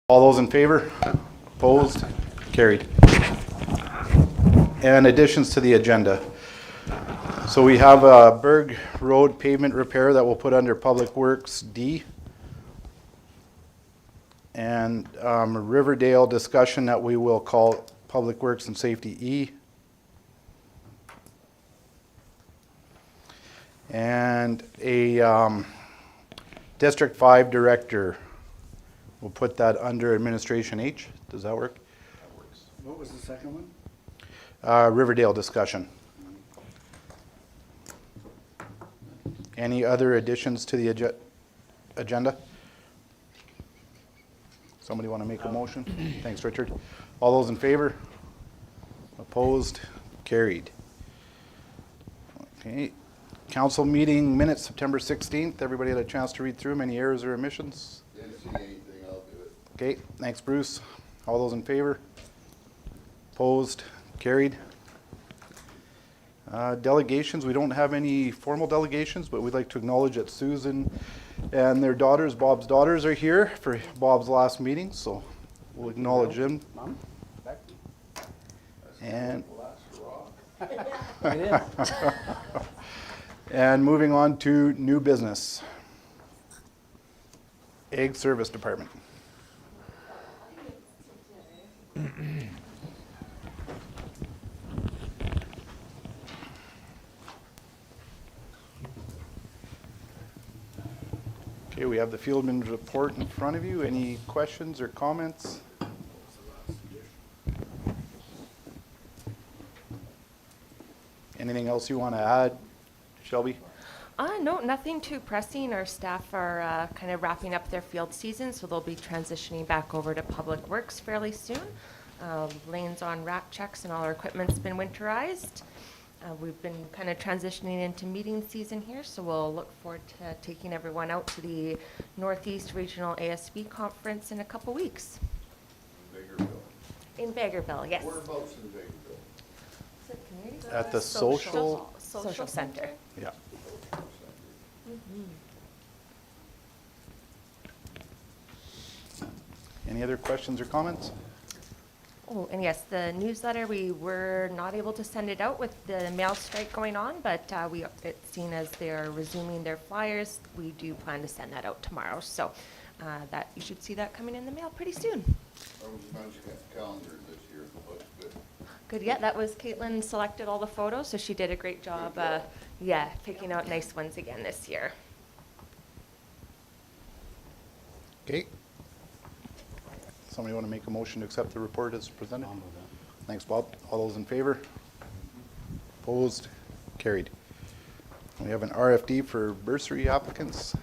All those in favor? Opposed? Carried. And additions to the agenda. So we have a Berg Road pavement repair that we'll put under Public Works D. And Riverdale discussion that we will call Public Works and Safety E. And a District 5 Director. We'll put that under Administration H. Does that work? That works. What was the second one? Riverdale discussion. Any other additions to the agenda? Somebody want to make a motion? Thanks, Richard. All those in favor? Opposed? Carried. Okay. Council meeting minutes, September 16th. Everybody had a chance to read through them. Any errors or omissions? Didn't see anything, I'll do it. Okay, thanks, Bruce. All those in favor? Opposed? Carried. Delegations, we don't have any formal delegations, but we'd like to acknowledge that Susan and their daughters, Bob's daughters, are here for Bob's last meeting, so we'll acknowledge them. Mom? Back. And, It is. and moving on to new business. Ag Service Department. Okay, we have the Fieldman's report in front of you. Any questions or comments? Anything else you want to add, Shelby? No, nothing too pressing. Our staff are kind of wrapping up their field season, so they'll be transitioning back over to Public Works fairly soon. Lane's on rack checks and all our equipment's been winterized. We've been kind of transitioning into meeting season here, so we'll look forward to taking everyone out to the Northeast Regional ASB Conference in a couple weeks. Bakerville. In Bagerville, yes. Whereabouts in Bakerville? Is it community? At the social, Social center. yeah. Any other questions or comments? Oh, and yes, the newsletter, we were not able to send it out with the mail strike going on, but it's seen as they're resuming their flyers. We do plan to send that out tomorrow, so that you should see that coming in the mail pretty soon. I was mentioning calendars this year, looks good. Good, yeah, that was Caitlin selected all the photos, so she did a great job, yeah, picking out nice ones again this year. Okay. Somebody want to make a motion to accept the report as presented? I'll move that. Thanks, Bob. All those in favor? Opposed? Carried. We have an RFD for bursary applicants.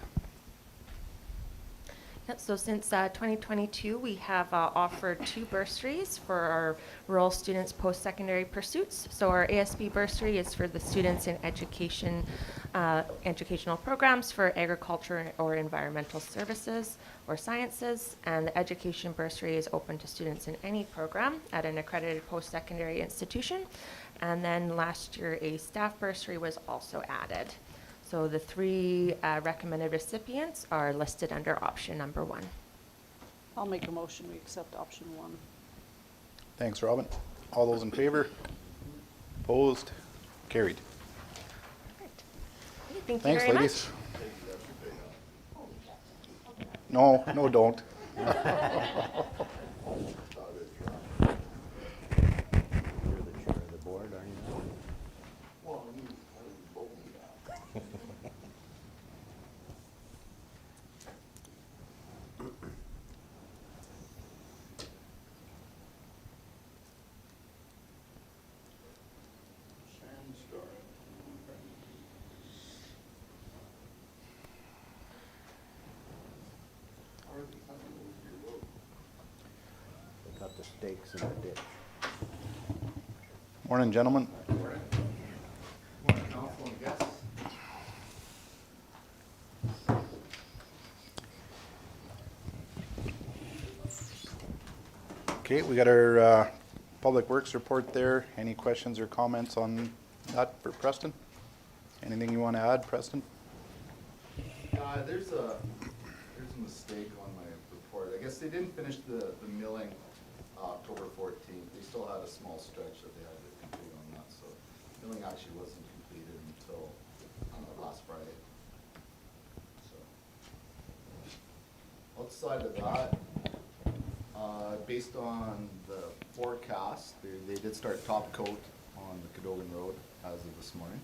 Yep, so since 2022, we have offered 2 bursaries for our rural students' post-secondary pursuits. So our ASB bursary is for the students in education, educational programs for agriculture or environmental services or sciences, and the education bursary is open to students in any program at an accredited post-secondary institution. And then last year, a staff bursary was also added. So the 3 recommended recipients are listed under option number 1. I'll make a motion, we accept option 1. Thanks, Robin. All those in favor? Opposed? Carried. Perfect. Okay, thank you Thanks, very ladies. much. No, no, don't. You're the chair of the board, are you not? Well, I was voting now. Sandstorm. How are they coming over your road? They got the stakes in the ditch. Morning, gentlemen. Morning, council and guests. Okay, we got our Public Works report there. Any questions or comments on that for Preston? Anything you want to add, Preston? There's a mistake on my report. I guess they didn't finish the milling October 14th. They still had a small stretch that they had to complete on that, so milling actually wasn't completed until last Friday. So outside of that, based on the forecast, they did start top coat on the Cadogan Road as of this morning.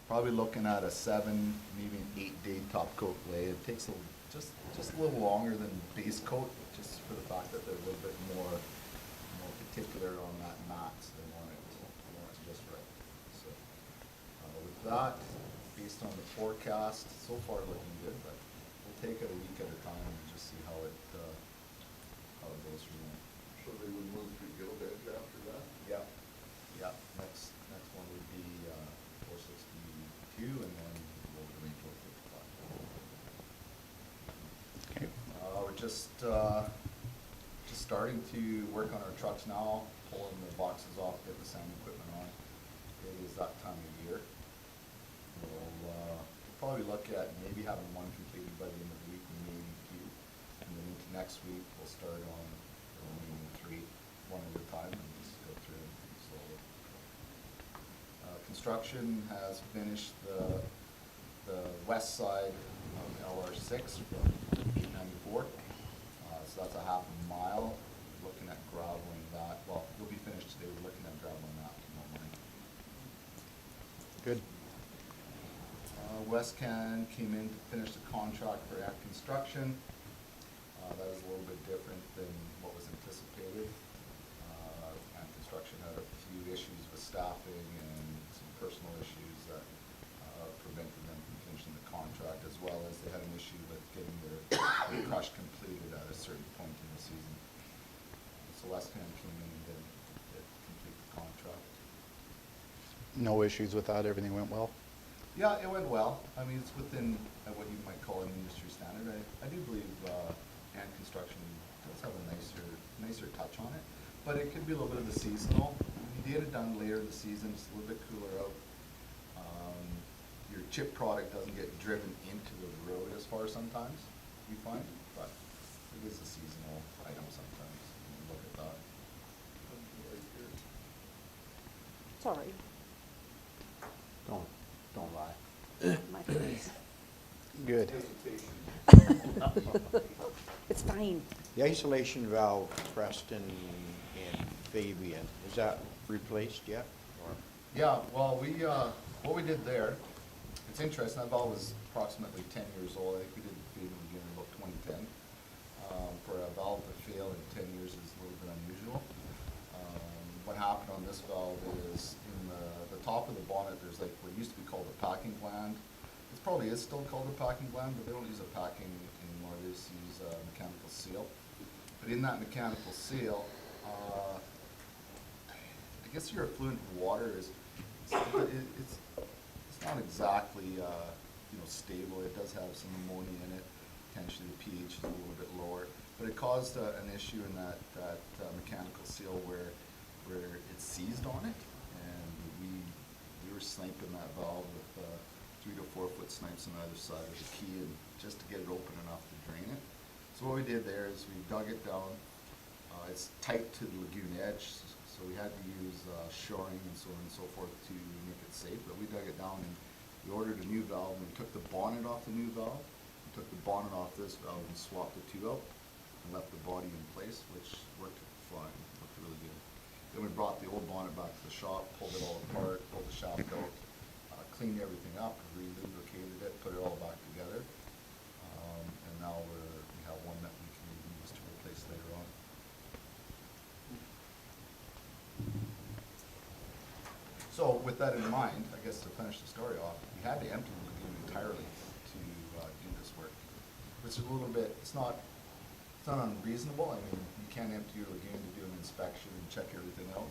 Probably looking at a 7, maybe an 8-day top coat lay. It takes just a little longer than base coat, just for the fact that they're a little bit more particular on that mat. So they want it just right. So with that, based on the forecast, so far looking good, but we'll take it a week at a time and just see how it goes from there. So they would move to Gill Edge after that? Yeah, yeah. Next one would be 462, and then we'll go to Range 55. Okay. We're just starting to work on our trucks now, pulling the boxes off, get the sand equipment on. It is that time of year. We'll probably look at maybe having one completed by the end of the week, maybe 2, and then into next week we'll start on the remaining 3, one at a time, and just go through everything slowly. Construction has finished the west side of LR6 from 894. So that's a half a mile. Looking at graveling that. Well, it'll be finished today. We're looking at graveling that tomorrow morning. Good. Westcan came in to finish the contract for Ant Construction. That is a little bit different than what was anticipated. Ant Construction had a few issues with staffing and some personal issues that prevented them from finishing the contract, as well as they had an issue with getting their crush completed at a certain point in the season. So Westcan came in and did complete the contract. No issues with that, everything went well? Yeah, it went well. I mean, it's within what you might call an industry standard. I do believe Ant Construction does have a nicer touch on it, but it could be a little bit of the seasonal. If you get it done later in the season, it's a little bit cooler out. Your chip product doesn't get driven into the road as far sometimes, you find, but it is a seasonal item sometimes. When you look at that. Sorry, Don't lie. my face. Good. It's fine. The isolation valve, Preston and Fabian, is that replaced yet? Or Yeah, well, what we did there, it's interesting, that valve was approximately 10 years old. I think we did the feed in about 2010. For a valve to fail in 10 years is a little bit unusual. What happened on this valve is in the top of the bonnet, there's like what used to be called a packing gland. It probably is still called a packing gland, but they don't use a packing anymore. They just use a mechanical seal. But in that mechanical seal, I guess your effluent water is it's not exactly stable. It does have some ammonia in it. Potentially the pH is a little bit lower, but it caused an issue in that mechanical seal where it seized on it, and we were sniping that valve with 3 to 4 foot snipes on either side of the key, and just to get it open enough to drain it. So what we did there is we dug it down. It's tight to the lagoon edge, so we had to use shoring and so on and so forth to make it safe. But we dug it down and we ordered a new valve, and we took the bonnet off the new valve. We took the bonnet off this valve and swapped the two out and left the body in place, which worked fine. Looked really good. Then we brought the old bonnet back to the shop, pulled it all apart, pulled the shaft out, cleaned everything up, re-lubricated it, put it all back together. And now we have one that we can use to replace later on. So with that in mind, I guess to finish the story off, we had to empty the lagoon entirely to do this work, which is a little bit, it's not unreasonable. I mean, you can't empty your lagoon to do an inspection and check everything out,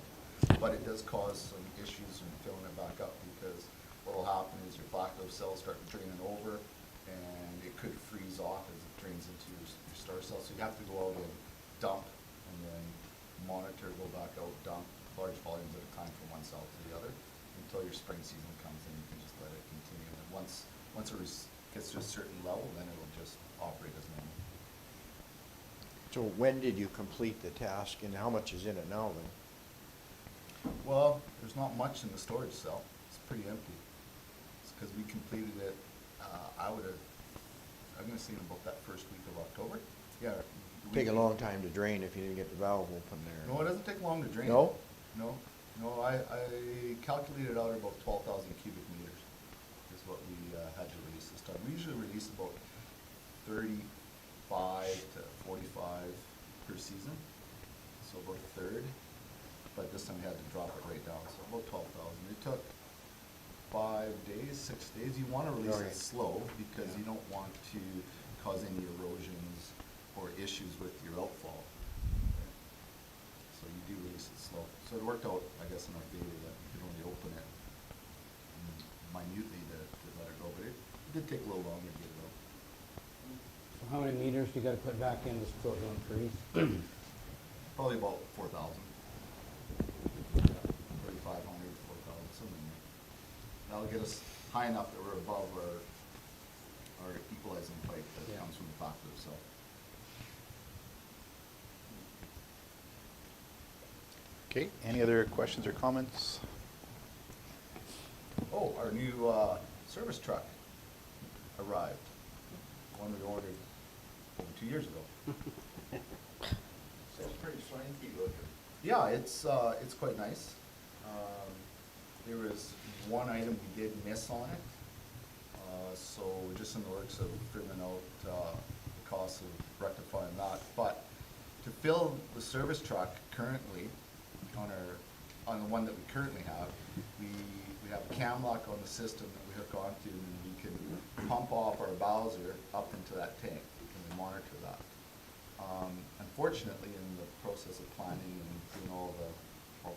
but it does cause some issues in filling it back up, because what will happen is your Flacco cells start draining over, and it could freeze off as it drains into your star cell. So you have to go out and dump, and then monitor, go back out, dump large volumes at a time from one cell to the other until your spring season comes in. You can just let it continue, and once it gets to a certain level, then it will just operate as normal. So when did you complete the task and how much is in it now then? Well, there's not much in the storage cell. It's pretty empty. It's because we completed it, I'm gonna say in about that first week of October. Yeah. Take a long time to drain if you didn't get the valve open there. No, it doesn't take long to drain. No? No, I calculated out about 12,000 cubic meters is what we had to release this time. We usually release about 35 to 45 per season, so about a third. But this time we had to drop it right down, so about 12,000. It took 5 days, 6 days. You want to release Okay. it slow because you don't want to cause any erosions or issues with your outfall. So you do release it slow. So it worked out, I guess, in our favor that we could only open it minutely to let it go, but it did take a little longer to get it out. So how many meters do you gotta put back in to still don't freeze? Probably about 4,000. 3,500, 4,000, something like that. That'll get us high enough that we're above our equalizing pipe that Yeah. comes from the top of the cell. Okay, any other questions or comments? Oh, our new service truck arrived. One we ordered over 2 years ago. Sounds pretty swanky looking. Yeah, it's quite nice. There was one item we did miss on it. So we're just in the works of figuring out the cost of rectifying that. But to fill the service truck currently on the one that we currently have, we have a cam lock on the system that we hook onto, and we can pump off our Bowser up into that tank, and we monitor that. Unfortunately, in the process of planning and doing all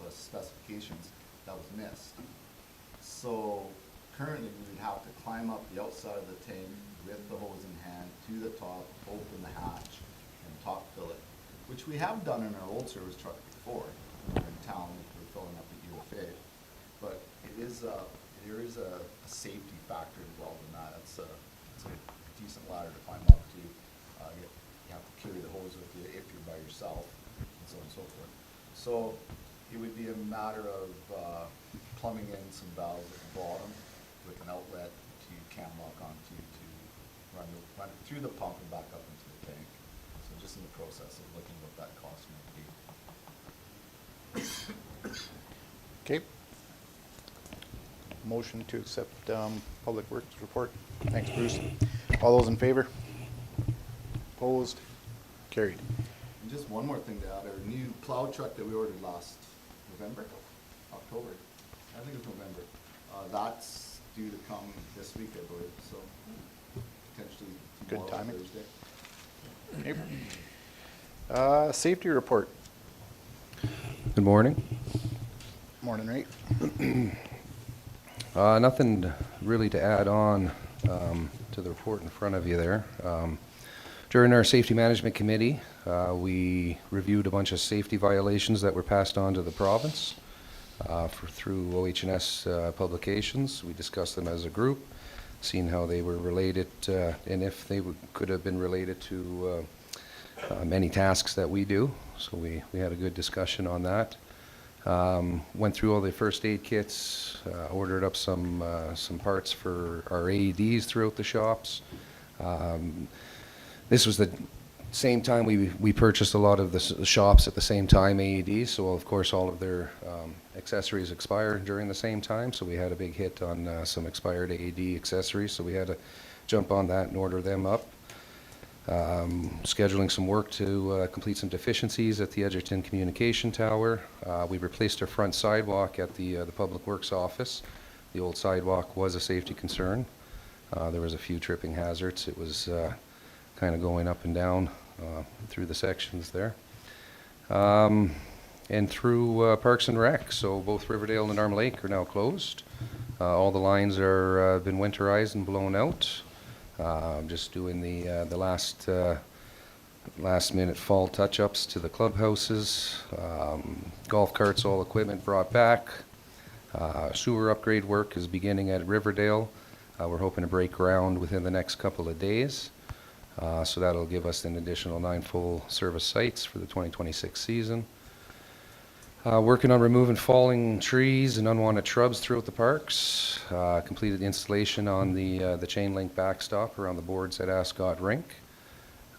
the specifications, that was missed. So currently, we would have to climb up the outside of the tank with the hose in hand to the top, open the hatch, and top fill it, which we have done in our old service truck before. When we were in town, we were filling up at UFA. But there is a safety factor involved in that. It's a decent ladder to climb up to. You have to carry the hose with you if you're by yourself, and so on and so forth. So it would be a matter of plumbing in some valves at the bottom with an outlet to cam lock onto to run it through the pump and back up into the tank. So just in the process of looking what that cost might be. Okay. Motion to accept Public Works report. Thanks, Bruce. All those in favor? Opposed? Carried. And just one more thing to add, our new plow truck that we ordered last October, I think it's November, that's due to come this week, I believe, so potentially Good tomorrow, timing. Thursday. Okay. Safety report. Good morning. Morning, right? Nothing really to add on to the report in front of you there. During our Safety Management Committee, we reviewed a bunch of safety violations that were passed on to the province through OH&S publications. We discussed them as a group, seeing how they were related and if they could have been related to many tasks that we do. So we had a good discussion on that. Went through all the first aid kits, ordered up some parts for our AEDs throughout the shops. This was the same time we purchased a lot of the shops at the same time, AEDs, so of course all of their accessories expire during the same time, so we had a big hit on some expired AED accessories, so we had to jump on that and order them up. Scheduling some work to complete some deficiencies at the Edgerton Communication Tower. We replaced our front sidewalk at the Public Works office. The old sidewalk was a safety concern. There was a few tripping hazards. It was kind of going up and down through the sections there. And through Parks and Rec, so both Riverdale and Arm Lake are now closed. All the lines are been winterized and blown out. Just doing the last minute fall touch-ups to the clubhouses, golf carts, all equipment brought back. Sewer upgrade work is beginning at Riverdale. We're hoping to break ground within the next couple of days. So that'll give us an additional 9 full-service sites for the 2026 season. Working on removing falling trees and unwanted shrubs throughout the parks. Completed the installation on the chain link backstop around the boards at Ascot Rink.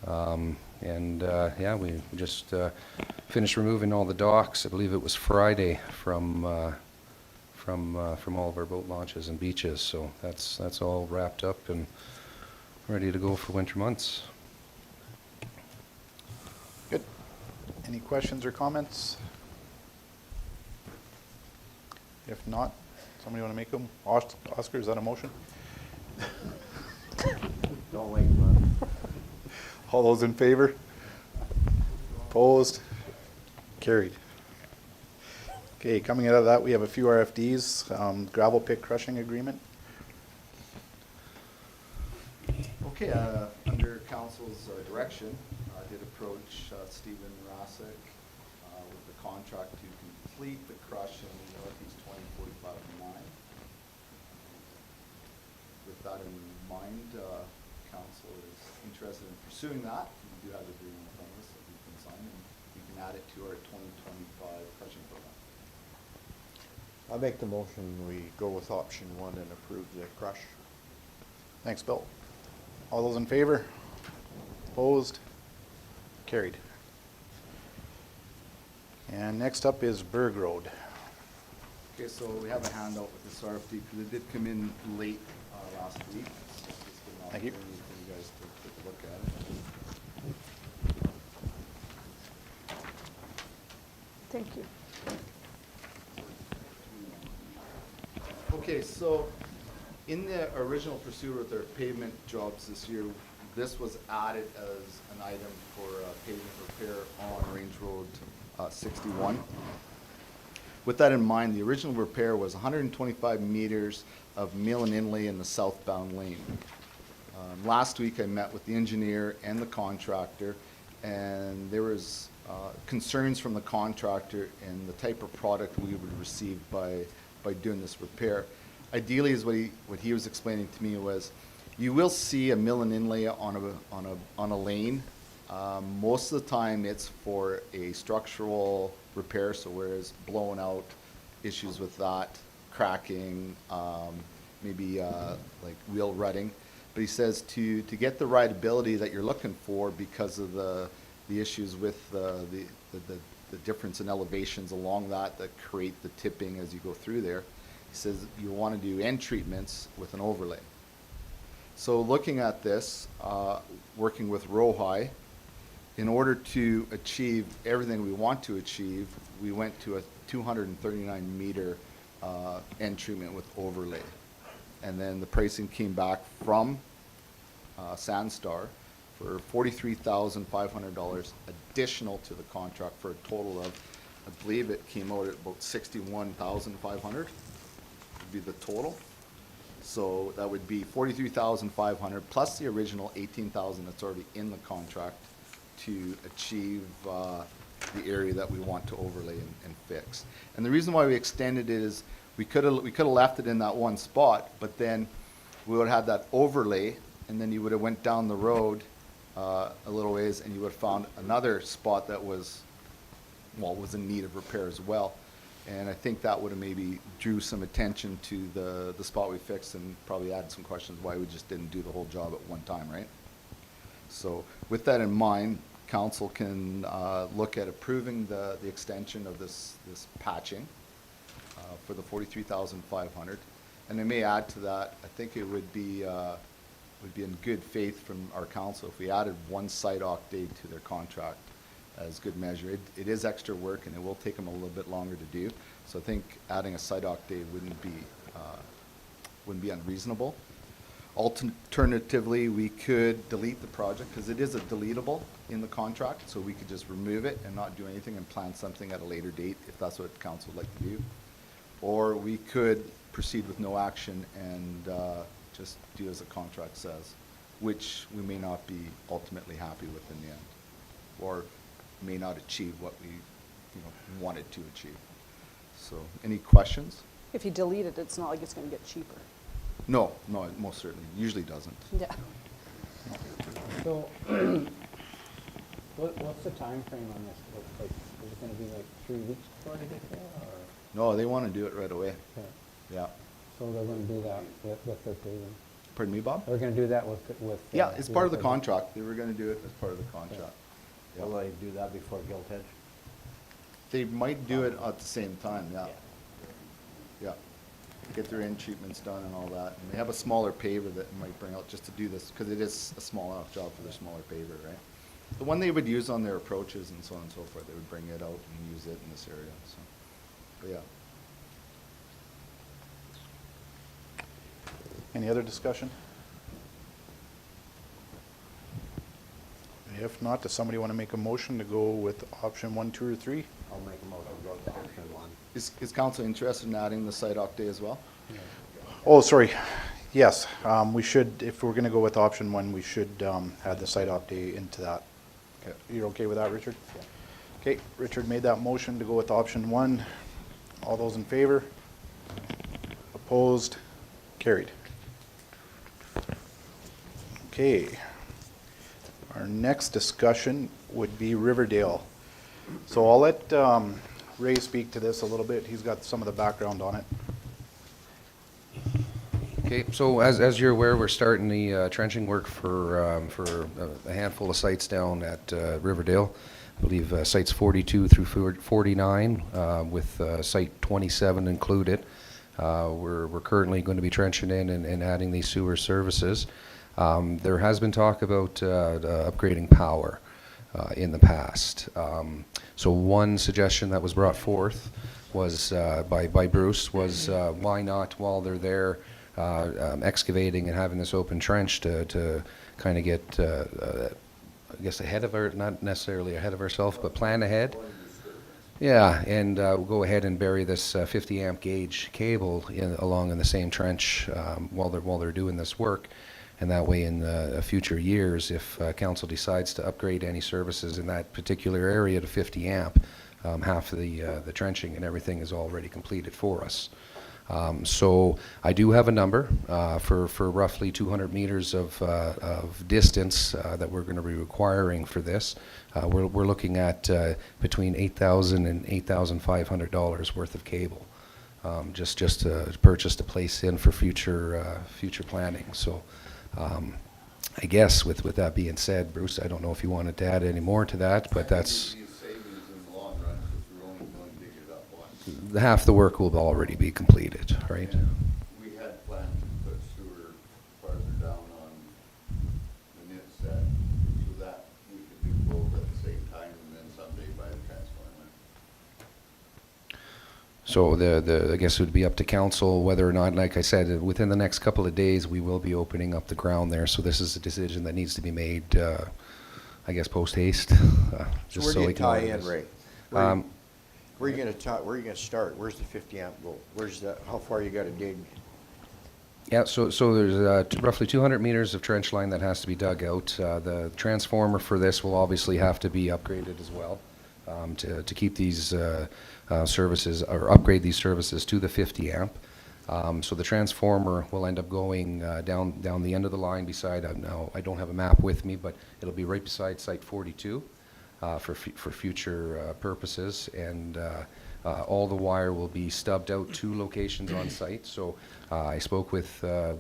Yeah, we just finished removing all the docks. I believe it was Friday from all of our boat launches and beaches. So that's all wrapped up and ready to go for winter months. Good. Any questions or comments? If not, somebody want to make them? Oscar, is that a motion? Don't wait, man. All those in favor? Opposed? Carried. Okay, coming out of that, we have a few RFDs, gravel pit crushing agreement. Okay, under council's direction, I did approach Stephen Rasick with the contract to complete the crush in Northeast 2045 line. With that in mind, council is interested in pursuing that. We do have the agreement in front of us that we can sign, and we can add it to our 2025 crushing program. I'll make the motion, we go with option 1 and approve the crush. Thanks, Bill. All those in favor? Opposed? Carried. And next up is Berg Road. Okay, so we have a handout with this RFD because it did come in late last week. So it's been an Thank you. opportunity for you guys to take a look at it. Thank you. Okay, so in the original pursuit with their pavement jobs this year, this was added as an item for pavement repair on Range Road 61. With that in mind, the original repair was 125 meters of mill and inlay in the southbound lane. Last week, I met with the engineer and the contractor, and there was concerns from the contractor and the type of product we would receive by doing this repair. Ideally, is what he was explaining to me was, you will see a mill and inlay on a lane. Most of the time, it's for a structural repair, so whereas blown out, issues with that, cracking, maybe like wheel rutting. But he says to get the rideability that you're looking for because of the issues with the difference in elevations along that create the tipping as you go through there. He says you want to do end treatments with an overlay. So looking at this, working with Rohai, in order to achieve everything we want to achieve, we went to a 239 meter end treatment with overlay. And then the pricing came back from Sandstar for $43,500 additional to the contract for a total of, I believe it came out at about $61,500 would be the total. So that would be $43,500 plus the original $18,000 that's already in the contract to achieve the area that we want to overlay and fix. And the reason why we extended it is we could have left it in that one spot, but then we would have had that overlay, and then you would have went down the road a little ways, and you would have found another spot that was in need of repair as well. And I think that would have maybe drew some attention to the spot we fixed and probably added some questions why we just didn't do the whole job at one time, right? So with that in mind, council can look at approving the extension of this patching for the $43,500. And I may add to that, I think it would be in good faith from our council if we added one site day to their contract as good measure. It is extra work and it will take them a little bit longer to do. So I think adding a site day wouldn't be unreasonable. Alternatively, we could delete the project because it is a deletable in the contract, so we could just remove it and not do anything and plan something at a later date if that's what council would like to do. Or we could proceed with no action and just do as the contract says, which we may not be ultimately happy with in the end, or may not achieve what we wanted to achieve. So any questions? If you delete it, it's not like it's going to get cheaper. No, it most certainly usually doesn't. Yeah. So, what's the time frame on this? Like, is it gonna be like 3 weeks before they get there, or? No, they want to do it right away. Okay. Yeah. So they're gonna do that with their paving? Pardon me, Bob? They're gonna do that with? Yeah, it's part of the with- contract. They were going to do it as part of the contract. Yeah. Will they do that before Gilt Edge? They might do it at the same time, yeah. Yeah. Get their end treatments done and all that. And they have a smaller paver that might bring out just to do this, because it is a small enough job for their smaller paver, right? The one they would use on their approaches and so on and so forth, they would bring it out and use it in this area, so, but yeah. Any other discussion? If not, does somebody want to make a motion to go with option 1, 2, or 3? I'll make a motion to go to option 1. Is council interested in adding the site op day as well? Oh, sorry. Yes, we should, if we're going to go with option 1, we should add the site op day into that. Okay, you're okay with that, Richard? Okay, Richard made that motion to go with option 1. All those in favor? Opposed? Carried. Okay. Our next discussion would be Riverdale. So I'll let Ray speak to this a little bit. He's got some of the background on it. Okay, so as you're aware, we're starting the trenching work for a handful of sites down at Riverdale. I believe sites 42 through 49, with site 27 included. We're currently going to be trenching in and adding these sewer services. There has been talk about upgrading power in the past. So one suggestion that was brought forth was by Bruce was why not, while they're there excavating and having this open trench, to kind of get I guess ahead of our, not necessarily ahead of ourselves, but plan ahead. Yeah, and we'll go ahead and bury this 50 amp gauge cable along in the same trench while they're doing this work. And that way, in future years, if council decides to upgrade any services in that particular area to 50 amp, half of the trenching and everything is already completed for us. So I do have a number for roughly 200 meters of distance that we're going to be requiring for this. We're looking at between $8,000 and $8,500 worth of cable, just to purchase to place in for future planning. So. I guess with that being said, Bruce, I don't know if you wanted to add any more to that, but that's... It'd be a savings in the long run, because we're only going to dig it up once. Half the work will already be completed, right? And we had planned to put sewer farther down on the knit set, so that we could do both at the same time, and then someday buy the transformer. So I guess it would be up to council whether or not, like I said, within the next couple of days, we will be opening up the ground there. So this is a decision that needs to be made, I guess, post haste. So where do we you can tie order in, this. Ray? Where are you gonna start? Where's the 50 amp go? Where's that, how far you gotta dig? Yeah, so there's roughly 200 meters of trench line that has to be dug out. The transformer for this will obviously have to be upgraded as well, to keep these services, or upgrade these services to the 50 amp. So the transformer will end up going down the end of the line beside, now I don't have a map with me, but it'll be right beside site 42 for future purposes. And all the wire will be stubbed out 2 locations on site. So I spoke with an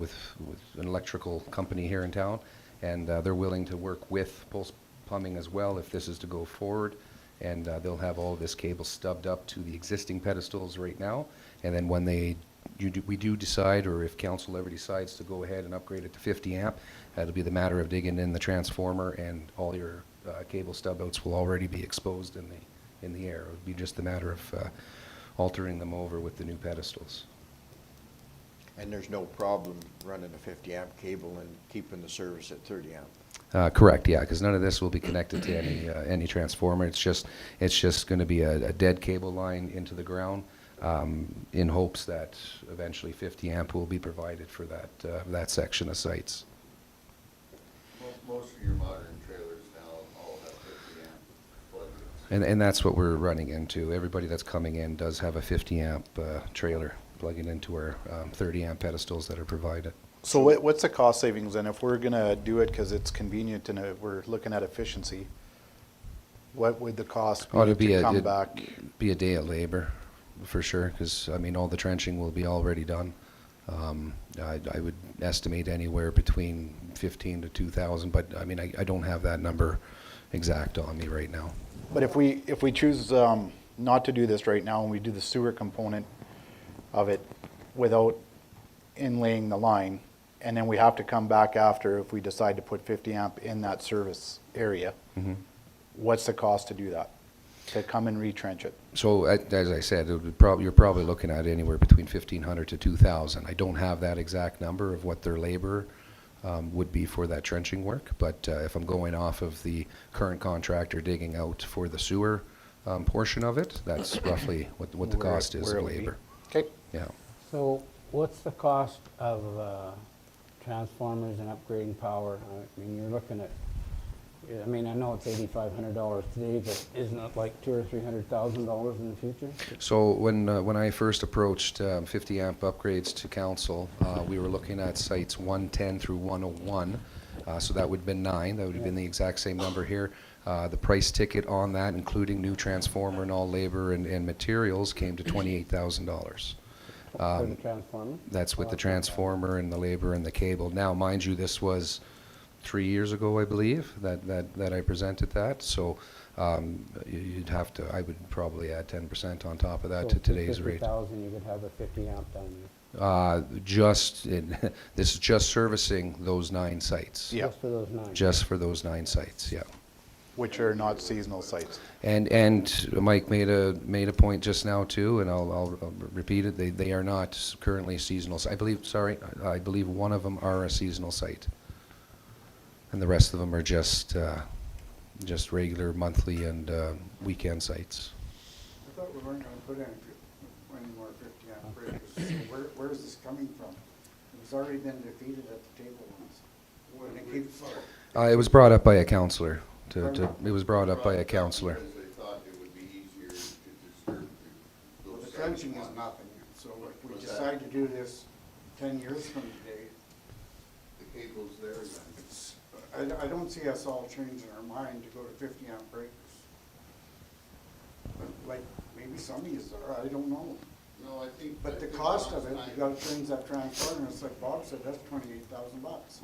electrical company here in town, and they're willing to work with Pulse Plumbing as well if this is to go forward. And they'll have all of this cable stubbed up to the existing pedestals right now. And then when we do decide, or if council ever decides to go ahead and upgrade it to 50 amp, it'll be the matter of digging in the transformer, and all your cable stub outs will already be exposed in the air. It would be just a matter of altering them over with the new pedestals. And there's no problem running a 50 amp cable and keeping the service at 30 amp? Correct, yeah, because none of this will be connected to any transformer. It's just going to be a dead cable line into the ground, in hopes that eventually 50 amp will be provided for that section of sites. Most of your modern trailers now all have 50 amp plug-ins. And that's what we're running into. Everybody that's coming in does have a 50 amp trailer plugging into our 30 amp pedestals that are provided. So what's the cost savings then if we're gonna do it because it's convenient and we're looking at efficiency? What would the cost Oh, it'd be be to come it'd back? be a day of labor, for sure, because, I mean, all the trenching will be already done. I would estimate anywhere between 15 to 2,000, but, I mean, I don't have that number exact on me right now. But if we choose not to do this right now and we do the sewer component of it without inlaying the line, and then we have to come back after if we decide to put 50 amp in that service area, what's the cost to do that? To come and retrench it? So, as I said, it would you're probably looking at anywhere between 1,500 to 2,000. I don't have that exact number of what their labor would be for that trenching work, but if I'm going off of the current contractor digging out for the sewer portion of it, that's roughly what the Where- cost is where of it would be. labor. Okay. Yeah. So what's the cost of transformers and upgrading power? I mean, you're looking at, I mean, I know it's $8,500 today, but isn't it like $200,000 or $300,000 in the future? So when I first approached 50 amp upgrades to council, we were looking at sites 110 through 101. So that would have been 9. That would have been the exact same number here. The price ticket on that, including new transformer and all labor and materials, came to $28,000. For the transformer? That's with the transformer and the labor and the cable. Now, mind you, this was 3 years ago, I believe, that I presented that. So you'd have to, I would probably add 10% on top of that to today's rate. So for 50,000, you could have a 50 amp down there? This is just servicing those 9 sites. Yeah. Just for those 9? Just for those 9 sites, yeah. Which are not seasonal sites. And Mike made a point just now too, and I'll repeat it. They are not currently seasonal. I believe one of them are a seasonal site, and the rest of them are just regular monthly and weekend sites. I thought we weren't gonna put any more 50 amp breakers, so where's this coming from? It's already been defeated at the table once. And it keeps, It was brought up by a counselor. It was brought up by a counselor. Because they thought it would be easier to disturb well, those the trenching is sites. nothing, so if we What's decide that? to do this 10 years from today, The cable's there then. it's, I don't see us all changing our mind to go to 50 amp breakers. But like, maybe some of yous are, I don't know. No, I think. But the cost of it, you gotta change that transformer, it's like Bob said, that's $28,000.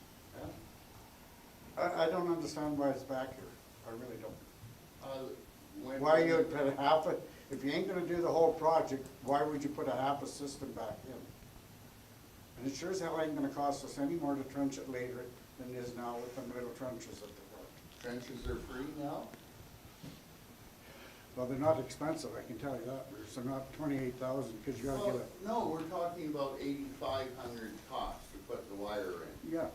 I don't understand why it's back here, I really don't. Why you would put half a, if you ain't gonna do the whole project, why would you put a half a system back in? And it sure as hell ain't gonna cost us any more to trench it later than it is now with them little trenches at the front. Trenches are free now? Well, they're not expensive, I can tell you that, Bruce, they're not 28,000, cause you gotta get Well, it. no, we're talking about 8,500 cost to put the wire in. Yeah,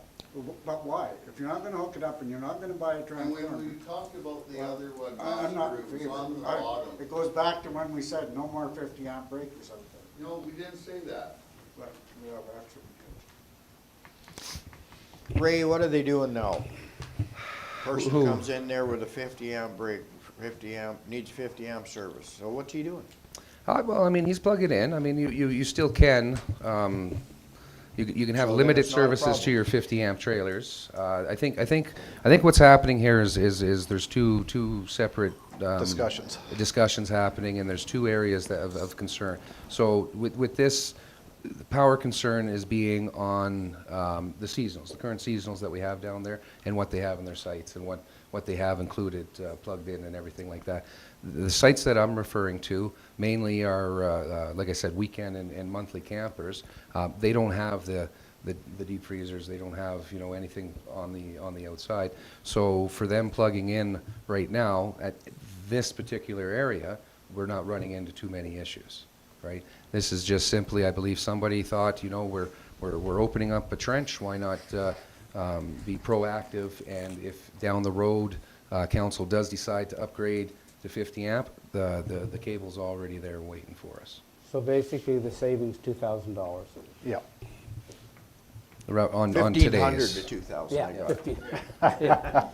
but why? If you're not gonna hook it up and you're not gonna buy a And transformer. when we talked about the other one, I'm not in it was favor. on the I- bottom. It goes back to when we said no more 50 amp breakers out there. No, we didn't say that. But, yeah, we actually Ray, what are they doing now? Person Who? comes in there with a 50 amp break, 50 amp, needs 50 amp service. So what's he doing? Well, I mean, he's plugging in. I mean, you still can. You can have So then limited it's not a services to problem. your 50 amp trailers. I think what's happening here is there's two separate discussions happening, and there's 2 areas of concern. So with this, the power concern is being on the seasonals, the current seasonals that we have down there, and what they have in their sites, and what they have included, plugged in, and everything like that. The sites that I'm referring to mainly are, like I said, weekend and monthly campers. They don't have the deep freezers. They don't have anything on the outside. So for them plugging in right now at this particular area, we're not running into too many issues, right? This is just simply, I believe somebody thought, we're opening up a trench. Why not be proactive? And if down the road council does decide to upgrade to 50 amp, the cable's already there waiting for us. So basically, the savings $2,000. Yeah. On 1,500 today's. to 2,000. Yeah, I got it. 50. Yeah,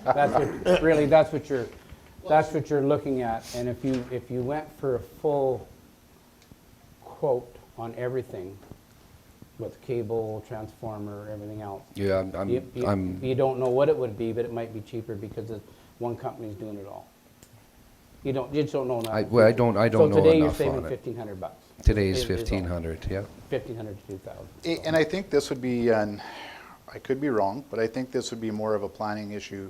that's what you're looking at. And if you went for a full quote on everything, with cable, transformer, everything else. Yeah, You don't know what it would be, but it might be cheaper because one company's doing it all. You just don't know now. Well, I don't know So today you're enough saving on it. $1,500. Today's is all. 1,500, yeah. 1,500 to 2,000. And I think this would be, and I could be wrong, but I think this would be more of a planning issue.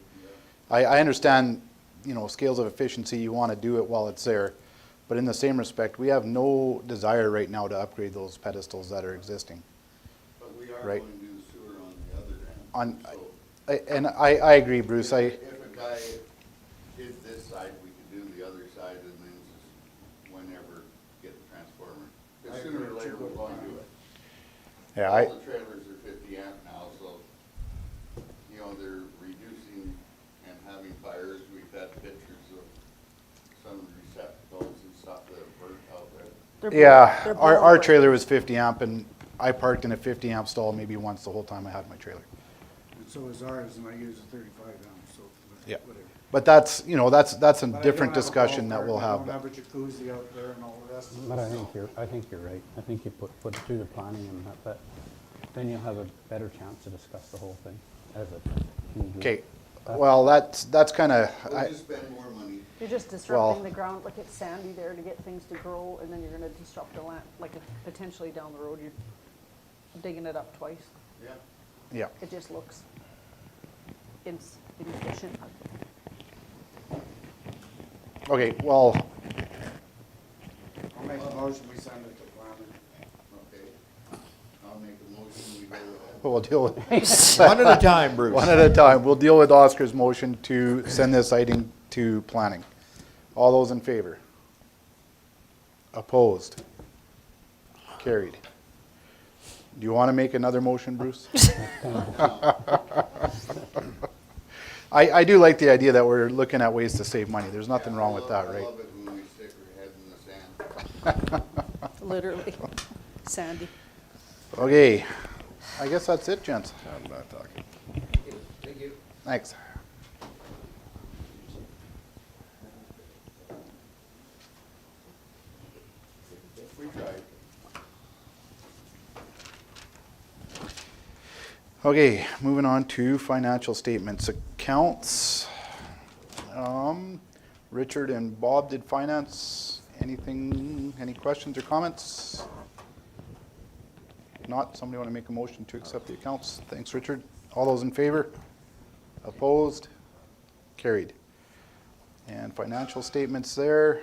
I understand, you know, scales of efficiency, you want to do it while it's there, but in the same respect, we have no desire right now to upgrade those pedestals that are existing. But we are Right. going to do sewer on the other end. On, So and I agree, Bruce, if a guy did this side, we could do the other side and then just whenever get the transformer. Because sooner or later, we're going to do it. yeah, All the trailers are 50 amp now, so, you know, they're reducing and having fires. We've had pictures of some receptacles and stuff that have burnt out there. They're yeah, they're our blown trailer was 50 amp and I parked in a 50 amp stall maybe once the whole time I had my trailer. And so is ours, and I use a 35 amp, so Yeah. whatever. But that's, you know, that's a But I don't different have a discussion that ballpark, we'll I have. don't have a jacuzzi out there and all the rest. But I think you're right. I think you put it through the planning and that, but then you'll have a better chance to discuss the whole thing as a huge group. Okay, well, that's kind of, We'll just spend more money. You're just disrupting the ground, like it's sandy there to get things to grow, and then you're gonna disrupt the land, like potentially down the road, you're digging it up twice. Yeah. yeah. It just looks inefficient. Okay, well, I'll make a motion, we send it to planning. Okay. I'll make a motion, we go ahead. we'll deal with, One at a time, Bruce. one at a time. We'll deal with Oscar's motion to send this item to planning. All those in favor? Opposed? Carried. Do you want to make another motion, Bruce? I do like the idea that we're looking at ways to save money. There's nothing wrong with that, I right? love it when we stick our heads in the sand. Literally, sandy. Okay, I guess that's it, gents. I'm not talking. Thank you. Thanks. We tried. Okay, moving on to financial statements. Accounts. Richard and Bob did finance. Anything, any questions or comments? If not, somebody want to make a motion to accept the accounts? Thanks, Richard. All those in favor? Opposed? Carried. And financial statements there.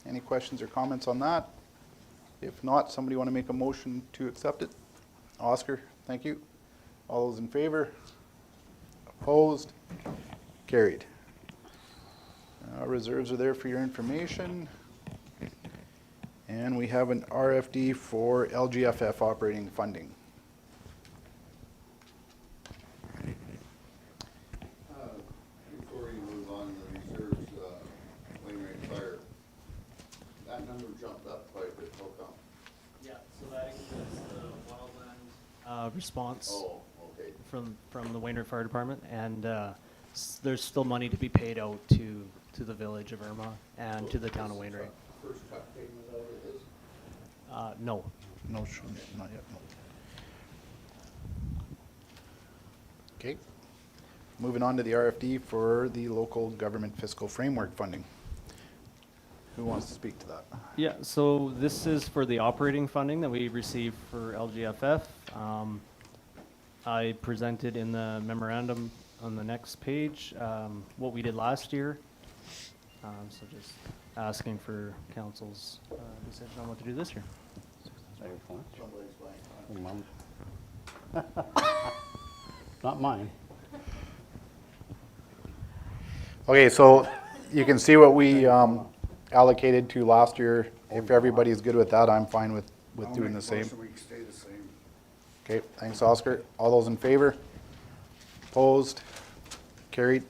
Any questions or comments on that? If not, somebody want to make a motion to accept it? Oscar, thank you. All those in favor? Opposed? Carried. Reserves are there for your information. And we have an RFD for LGFF operating funding. Before you move on to the reserves, Wainwright Fire, that number jumped up quite a bit, how come? Yeah, so that includes the wildland response Oh, okay. from the Wainwright Fire Department, and there's still money to be paid out to the village of Irma and to the town of Wainwright. First cut payment out of this? No, No, not yet, no. Okay. Moving on to the RFD for the local government fiscal framework funding. Who wants to speak to that? yeah, so this is for the operating funding that we received for LGFF. I presented in the memorandum on the next page what we did last year. So just asking for council's decision on what to do this year. Somebody's buying. Mom. Not mine. Okay, so you can see what we allocated to last year. If everybody's good with that, I'm fine with I'll doing make the a same. motion, we can stay the same. Okay, thanks, Oscar. All those in favor? Opposed? Carried.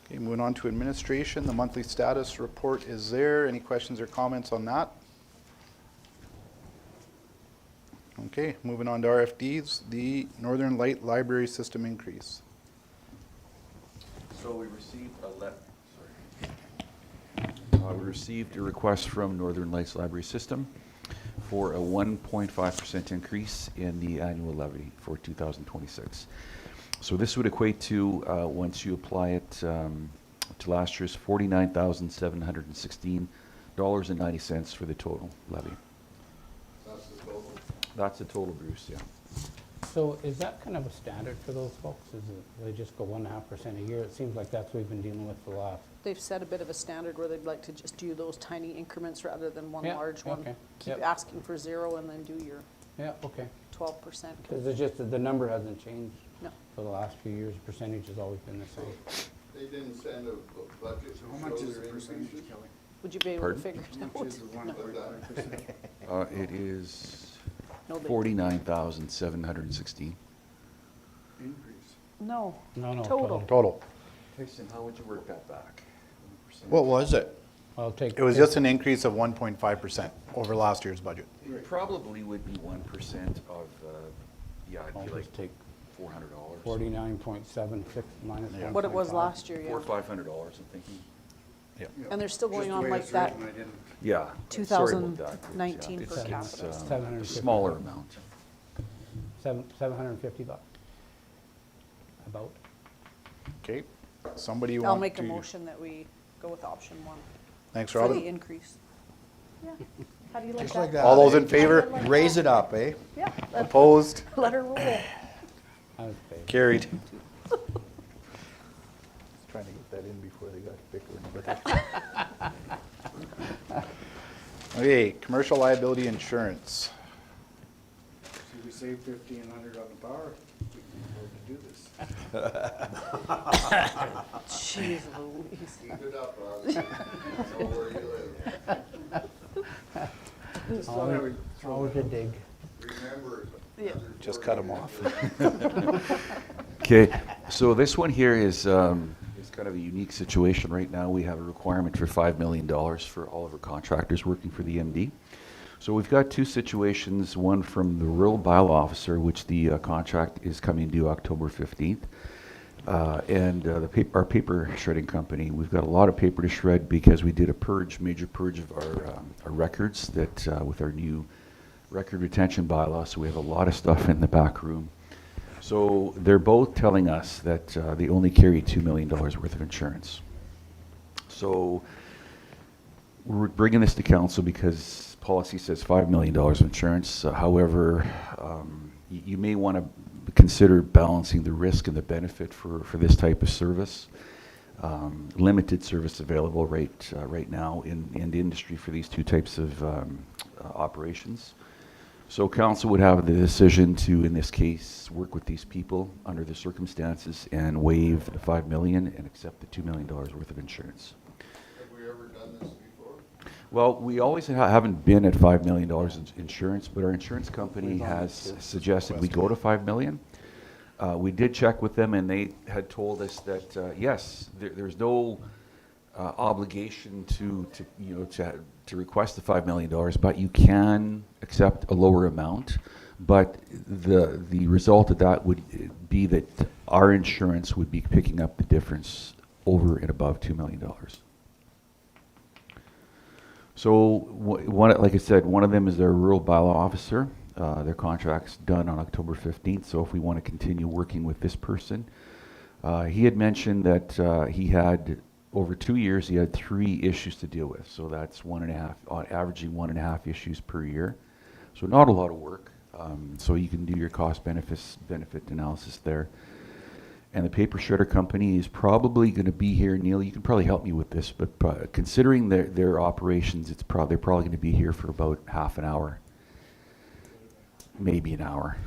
Okay, moving on to administration. The monthly status report is there. Any questions or comments on that? Okay, moving on to RFDs, the Northern Light Library System increase. So we received we received a request from Northern Lights Library System for a 1.5% increase in the annual levy for 2026. So this would equate to, once you apply it to last year's $49,716.90 for the total levy. That's the total. That's the total, Bruce, yeah. So is that kind of a standard for those folks? Is it, they just go 1.5% a year? It seems like that's what we've been dealing with for the last. They've set a bit of a standard where they'd like to just do those tiny increments rather than one Yeah, large one. okay, Keep yep. asking for 0 and then do your Yeah, okay. 12%. Because it's just that the number hasn't changed No. for the last few years. The percentage has always been the same. They didn't send a budget to How much show is their the percentage, increases? Kelly? Would you be able Pardon? to figure it How out? much is the No. 1.5%? It is No big- 49,716. Increase. No. No, no. Total. Total. Tyson, how would you work that back? What was it? I'll take. It was just an increase of 1.5% over last year's budget. It probably would be 1% of, yeah, I'll it'd be like just take $400. 49.76 minus Yeah. 1.5. What it was last year, $400 yeah. or $500, I'm thinking. And they're still going Just the on way like it's that. written, I didn't- Yeah. Sorry about that. 2019 It's- per it's, capita. 750. Smaller amount. $750. About. Okay, somebody want I'll to? make a motion that we go with option 1 Thanks, for the Robin. increase. Yeah. How do you like Just that? like that. All those in eh? favor? Raise it up, eh? Yeah, Opposed? let her roll. I would say. Carried. Trying to get that in before they got bickering with it. Okay, commercial liability insurance. So we save 50 and 100 on the power, we can afford to do this. Jeez Louise. Keep it up, Robin. Know where you live. Just thought I would throw Always that a dig. Remember. Yeah. another Just 40 cut 'em off. Okay, so this one here is kind of a unique situation right now. We have a requirement for $5 million for all of our contractors working for the MD. So we've got two situations, one from the rural bylaw officer, which the contract is coming due October 15th. And our paper shredding company, we've got a lot of paper to shred because we did a purge, major purge of our records that with our new record retention bylaw, so we have a lot of stuff in the back room. So they're both telling us that they only carry $2 million worth of insurance. So we're bringing this to council because policy says $5 million of insurance. However, you may want to consider balancing the risk and the benefit for this type of service. Limited service available right now in the industry for these two types of operations. So council would have the decision to, in this case, work with these people under the circumstances and waive the $5 million and accept the $2 million worth of insurance. Have we ever done this before? Well, we always haven't been at $5 million in insurance, but our insurance company has suggested we go to $5 million. We did check with them, and they had told us that yes, there's no obligation to request the $5 million, but you can accept a lower amount. But the result of that would be that our insurance would be picking up the difference over and above $2 million. So, like I said, one of them is their rural bylaw officer. Their contract's done on October 15th, so if we want to continue working with this person, he had mentioned that he had, over 2 years, he had 3 issues to deal with. So that's averaging 1.5 issues per year. So not a lot of work. So you can do your cost-benefit analysis there. And the paper shredder company is probably going to be here. Neil, you can probably help me with this, but considering their operations, they're probably going to be here for about half an hour, maybe an hour.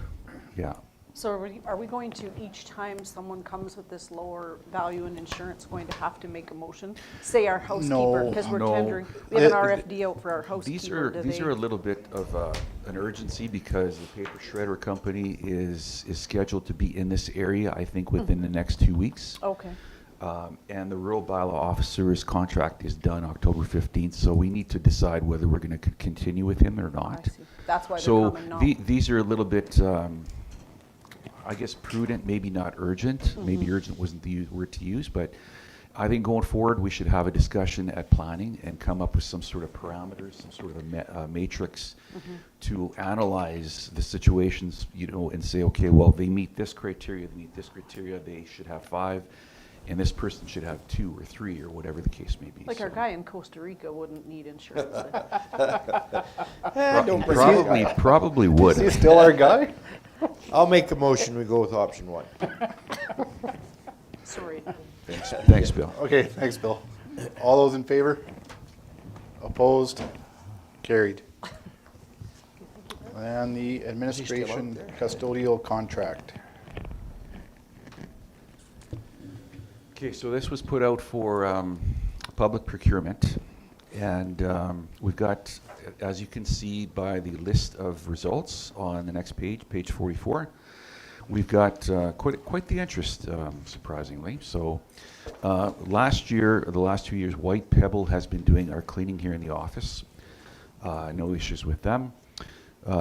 Yeah. So are we going to, each time someone comes with this lower value in insurance, going to have to make a motion? Say our housekeeper, because we're No. tendering, we have an RFD out for our housekeeper. These are a little bit of an urgency because the paper shredder company is scheduled to be in this area, I think, within the next 2 weeks. Okay. And the rural bylaw officer's contract is done October 15th, so we need to decide whether we're going to continue with him or I not. see. That's why they're So coming now. these are a little bit, I guess, prudent, maybe not urgent. Maybe urgent wasn't the word to use, but I think going forward, we should have a discussion at planning and come up with some sort of parameters, some sort of a matrix to analyze the situations, you know, and say, okay, well, they meet this criteria, they should have 5, and this person should have 2 or 3 or whatever the case may be. Like our So guy in Costa Rica wouldn't need insurance. Don't put that- probably would. Is he still our guy? I'll make the motion, we go with option 1. Sorry. Thanks, Bill. Okay, thanks, Bill. All those in favor? Opposed? Carried. And the administration there? custodial contract. Okay, so this was put out for public procurement, and we've got, as you can see by the list of results on the next page, page 44, we've got quite the interest, surprisingly. So last year, or the last 2 years, White Pebble has been doing our cleaning here in the office. No issues with them.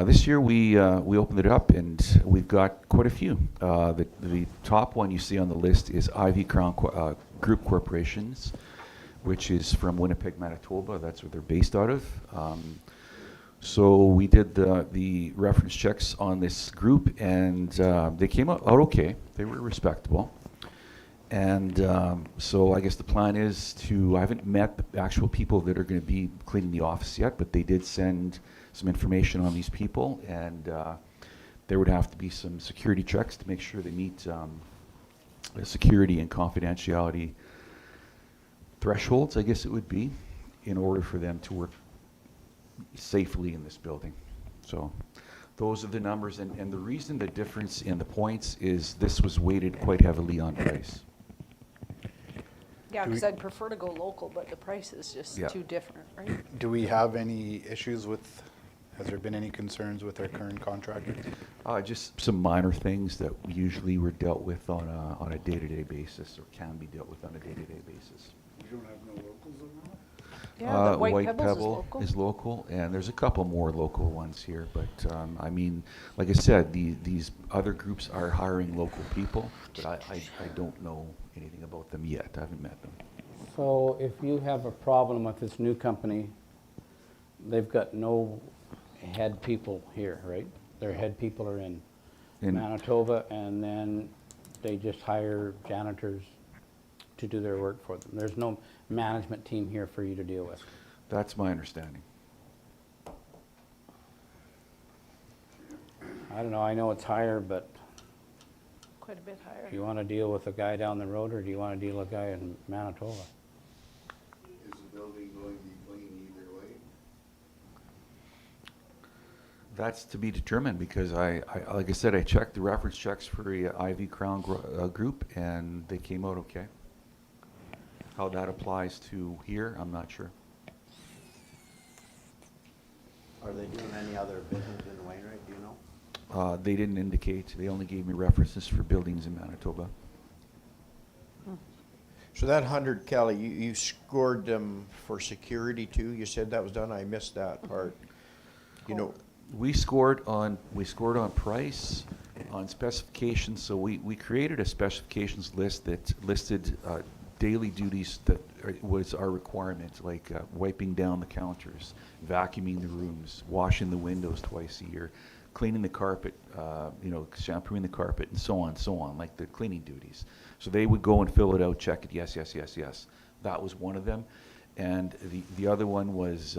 This year we opened it up and we've got quite a few. The top one you see on the list is Ivy Crown Group Corporations, which is from Winnipeg, Manitoba. That's where they're based out of. So we did the reference checks on this group, and they came out okay. They were respectable. And so I guess the plan is to, I haven't met the actual people that are going to be cleaning the office yet, but they did send some information on these people, and there would have to be some security checks to make sure they meet the security and confidentiality thresholds, I guess it would be, in order for them to work safely in this building. So those are the numbers, and the reason the difference in the points is this was weighted quite heavily on price. Yeah, because I'd prefer to go local, but the price is just Yeah. too different, right? Do we have any issues with, has there been any concerns with our current contractor? Just some minor things that usually were dealt with on a day-to-day basis, or can be dealt with on a day-to-day basis. You don't have no locals in that? Yeah, the White Pebbles is local, and there's a couple more local ones here, but I mean, like I said, these other groups are hiring local people, but I don't know anything about them yet. I haven't met them. So if you have a problem with this new company, they've got no head people here, right? Their head people are in Manitoba, and then they just hire janitors to do their work for them. There's no management team here for you to deal with. That's my understanding. I don't know, I know it's higher, but Quite a bit higher. do you want to deal with a guy down the road, or do you want to deal with a guy in Manitoba? Is the building going to be clean either way? That's to be determined, because I like I said, I checked the reference checks for the Ivy Crown group, and they came out okay. How that applies to here, I'm not sure. Are they doing any other business in Wainwright, do you know? They didn't indicate. They only gave me references for buildings in Manitoba. So that 100, Kelly, you scored them for security too? You said that was done? I missed that part. You know, We scored on price, on specifications. So we created a specifications list that listed daily duties that was our requirement, like wiping down the counters, vacuuming the rooms, washing the windows twice a year, cleaning the carpet, shampooing the carpet, and so on, like the cleaning duties. So they would go and fill it out, check it, yes. That was one of them. And the other one was,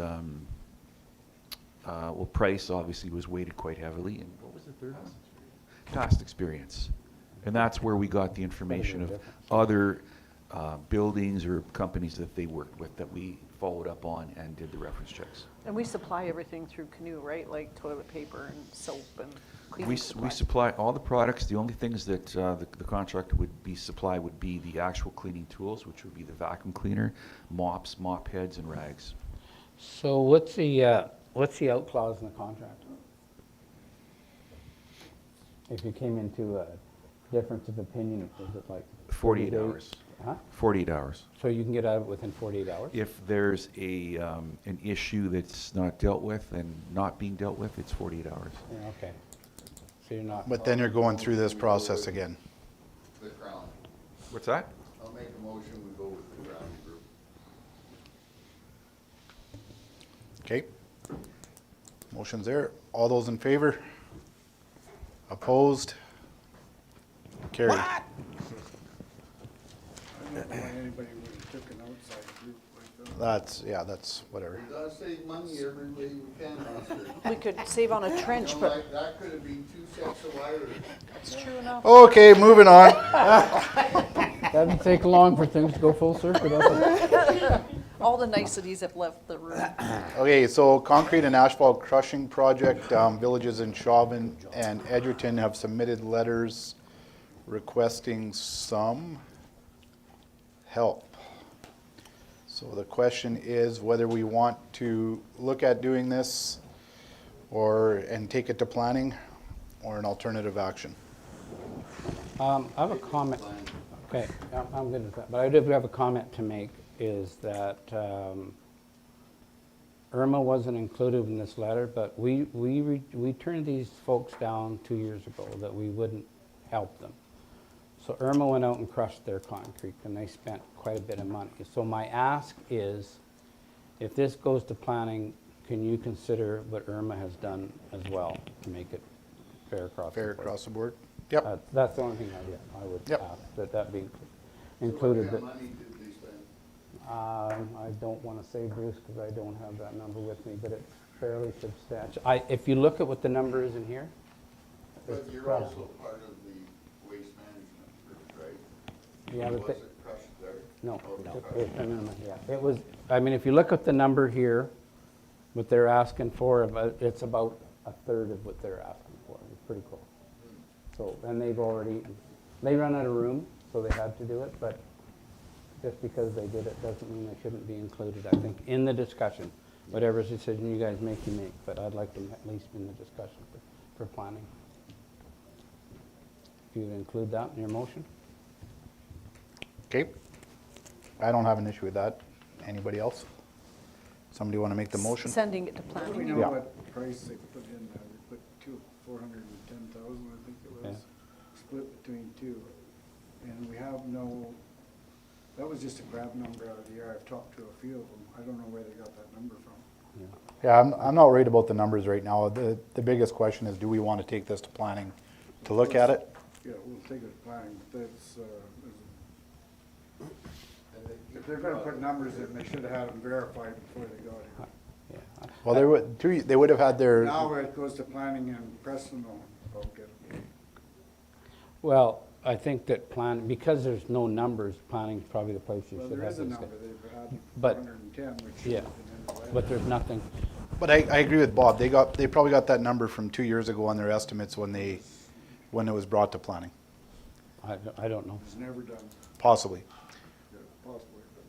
price obviously was weighted quite heavily. And what was the third one? Past experience. And that's where we got the information of other buildings or companies that they worked with that we followed up on and did the reference checks. And we supply everything through Canoe, right? Like toilet paper and soap and cleaning We supplies. supply all the products. The only things that the contractor would be supply would be the actual cleaning tools, which would be the vacuum cleaner, mops, mop heads, and rags. So what's the out clause in the contract? If you came into a difference of opinion, is it like 48 days? hours. Huh? 48 hours. So you can get out of it within 48 hours? If there's an issue that's not dealt with and not being dealt with, it's 48 hours. Yeah, okay. So you're not. But then you're going through this process again. The Crown. What's that? I'll make a motion, we go with Motion's there. All those in favor? Opposed? Carried. I don't know why anybody would have took an outside group like that. That's whatever. We gotta save money every way we can, Oscar. We could save on a trench, You know, but like, that could have been 2 sets of wires. it's true enough. Okay, moving on. Doesn't take long for things to go full circle, does it? All the niceties have left the room. Okay, so concrete and asphalt crushing project, villages in Chauvin and Edgerton have submitted letters requesting some help. So the question is whether we want to look at doing this and take it to planning or an alternative action. I have a comment. Okay, I'm good with that. But I do have a comment to make, is that Irma wasn't included in this letter, but we turned these folks down 2 years ago that we wouldn't help them. So Irma went out and crushed their concrete, and they spent quite a bit of money. So my ask is, if this goes to planning, can you consider what Irma has done as well to make it fair across the Fair board? across the board? Yep. That's the only thing I would Yep. ask, that be What included. kind But of money did they spend? I don't want to say, Bruce, because I don't have that number with me, but it's fairly substantial. If you look at what the number is in here, But it's you're probably- also part of the waste management group, right? Yeah, but Was it crushed there? no, Oh, it's crushed. yeah, it was, I mean, if you look at the number here, what they're asking for, it's about a third of what they're asking for. It's pretty close. So, and they run out of room, so they had to do it, but just because they did it doesn't mean they shouldn't be included, I think, in the discussion. Whatever decision you guys make, you make, but I'd like them at least in the discussion for planning. If you include that in your motion? Okay. I don't have an issue with that. Anybody else? Somebody want to make the motion? Sending it to We planning. know Yeah. what price they put in there. They put 410,000, I think it was, split between two. And we have no, that was just a grab number out of the air. I've talked to a few of them. I don't know where they got that number from. Yeah, I'm not worried about the numbers right now. The biggest question is, do we want to take this to planning to look at it? Yeah, we'll take it to planning, but that's, And they- if they're gonna put numbers in, they should have had them verified before they got here. Yeah. Well, they would have had their, Now where it goes to planning and Preston will get it. Well, I think that because there's no numbers, planning's probably the place you Well, should there have is a this. number. They've had But- 410, which should Yeah, have been in the letter. but there's nothing. but I agree with Bob. They probably got that number from 2 years ago on their estimates when it was brought to planning, I don't know. It was never done, possibly. yeah, possibly, but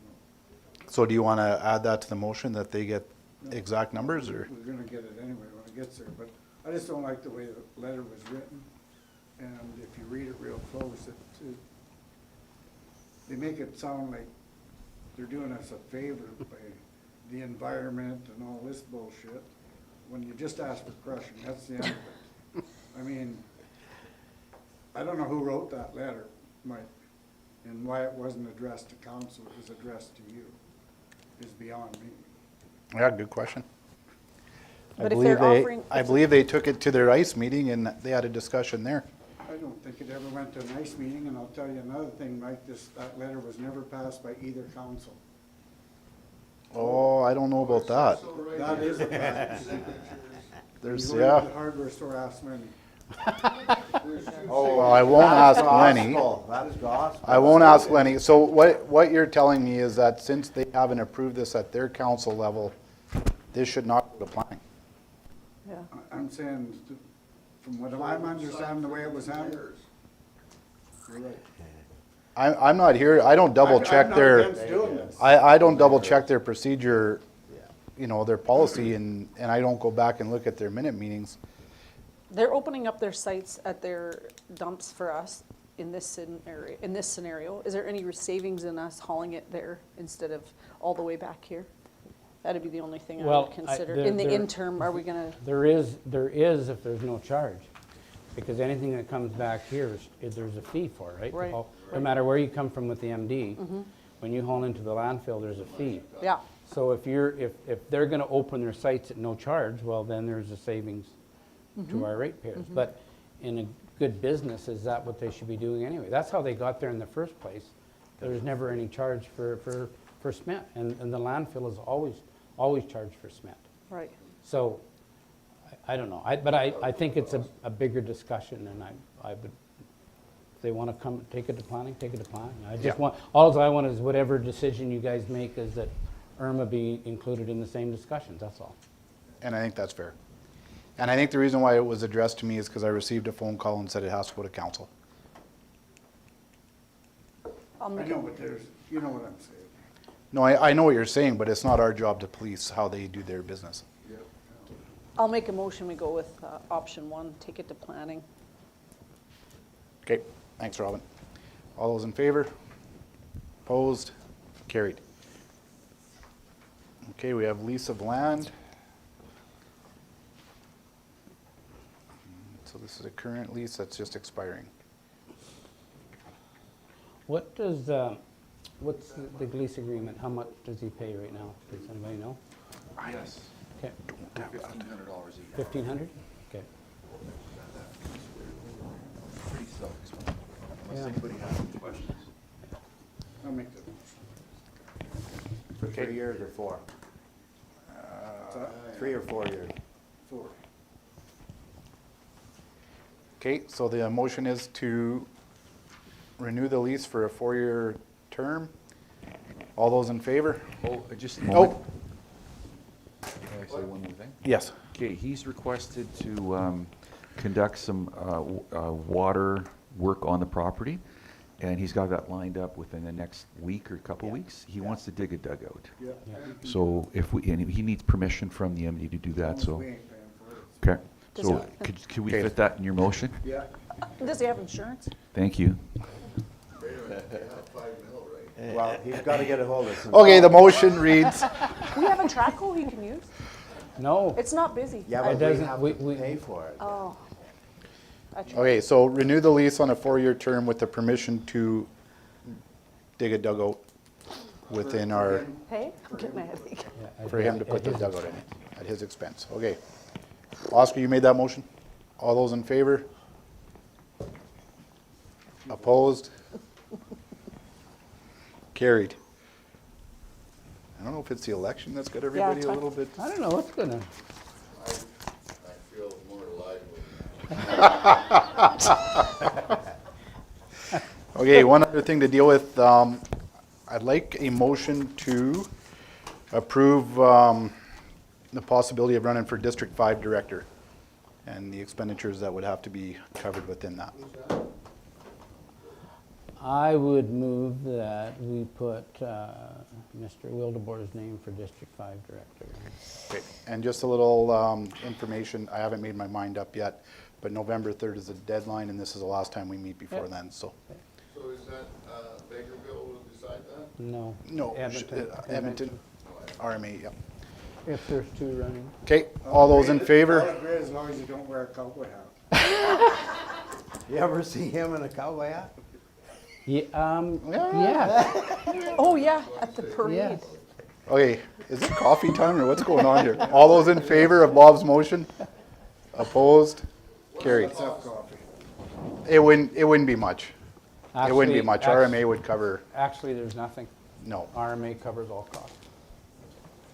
no. So do you want to add that to the motion, that they get exact numbers, or? We're gonna get it anyway when it gets there, but I just don't like the way the letter was written. And if you read it real close, they make it sound like they're doing us a favor by the environment and all this bullshit, when you just ask for crushing, that's the end of it. I mean, I don't know who wrote that letter, Mike, and why it wasn't addressed to council, it was addressed to you, is beyond me. Yeah, good question. But if they're offering- I believe they took it to their ICE meeting and they had a discussion there. I don't think it ever went to a nice meeting, and I'll tell you another thing, Mike, that letter was never passed by either council. Oh, I don't know about that. So right That here, is a fact. signatures. There's, You go to yeah. the hardware store, ask Lenny. There's two Well, I won't ask Lenny. That's gospel. I won't ask Lenny. So what you're telling me is that since they haven't approved this at their council level, this should not go to planning. Yeah. I'm saying, from what I'm understanding, the way it was handled, you're right. I'm not here, I don't double check I'm not their, against doing this. I don't double check their procedure, their policy, and I don't go back and look at their minute meetings. They're opening up their sites at their dumps for us in this scenario. Is there any savings in us hauling it there instead of all the way back here? That'd be the only thing I Well, would consider. there- In the there- interim, are we gonna, There is if there's no charge. Because anything that comes back here, there's a fee for, right? Right. No matter where you come from with the MD, when you haul into the landfill, there's a fee. yeah, So if they're gonna open their sites at no charge, well, then there's a savings to our ratepayers. But in a good business, is that what they should be doing anyway? That's how they got there in the first place. There was never any charge for cement, and the landfill is always charged for cement. Right. So, I don't know, but I think it's a bigger discussion, and I would, if they want to come, take it to planning, take it to planning. I just want, all I want is whatever decision you guys make is that Irma be included in the same discussions, that's all. And I think that's fair. And I think the reason why it was addressed to me is because I received a phone call and said it has to go to council. I'll I make know, a, but there's, you know what I'm saying. No, I know what you're saying, but it's not our job to police how they do their business. I'll make a motion, we go with option 1, take it to planning. Okay, thanks, Robin. All those in favor? Opposed? Carried. Okay, we have lease of land. So this is a current lease that's just expiring. What does, what's the lease agreement, how much does he pay right now? Does anybody know? Yes. Okay, $1,500 a year. 1,500? Okay. Pretty self-explanatory, Yeah. unless anybody has any questions. I'll make the motion. For 3 years or 4? 3 or 4 years? 4. Okay, so the motion is to renew the lease for a 4-year term. All those in favor? Oh, just a moment. Oh, Can I say one more thing? yes. Okay, he's requested to conduct some water work on the property, and he's got that lined up within the next week or couple weeks. He wants to dig a dugout. Yeah. So if we, and he needs permission from the MD to do that, so, We ain't paying for it. okay. Does So it- could we Okay. fit that in your motion? Yeah. Does he have insurance? Thank you. Wait a minute, they have 5 mil, right? Well, he's got to get a hold of some. Okay, the motion reads, We have a track hole he can use? No, It's not busy. Yeah, It but we doesn't- have we- to pay for it. Oh. I tried. okay, so renew the lease on a 4-year term with the permission to dig a dugout within our, Hey, I'm getting my headache. yeah, for him to put the it is- dugout in it at his expense. Okay. Oscar, you made that motion? All those in favor? Opposed? Carried. I don't know if it's the election that's got everybody it's a fine. little bit. I don't know what's gonna, I feel more lively. Okay, one other thing to deal with, I'd like a motion to approve the possibility of running for District 5 Director and the expenditures that would have to be covered within that. I would move that we put Mr. Wildebor's name for District 5 Director. Okay, and just a little information, I haven't made my mind up yet, but November 3rd is the deadline, and this is the last time we meet before Yep. then, so. So is that, Bakerville will decide that? No. No, Edmonton. Edmonton, RMA, yeah. If there's 2 running. Okay, all those in I'll favor? agree as long as you don't wear a cowboy hat. You ever see him in a cowboy hat? Yeah, yeah, Oh, yeah, at the parade. yes. Okay, is it coffee time or what's going on here? All those in favor of Bob's motion? Opposed? Carried. Let's have coffee. It wouldn't be much. It wouldn't be Actually- much. act- RMA would cover, Actually, there's nothing. no. RMA covers all costs.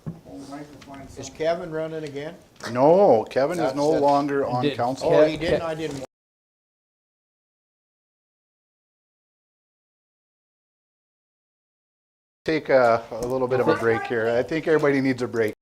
Oh, Mike will find Is something. Kevin running again? No, Kevin is no That's- longer on Did- council. Oh, Ke- he didn't? Ke- I didn't. Take a little bit of a break here. I think everybody needs a break.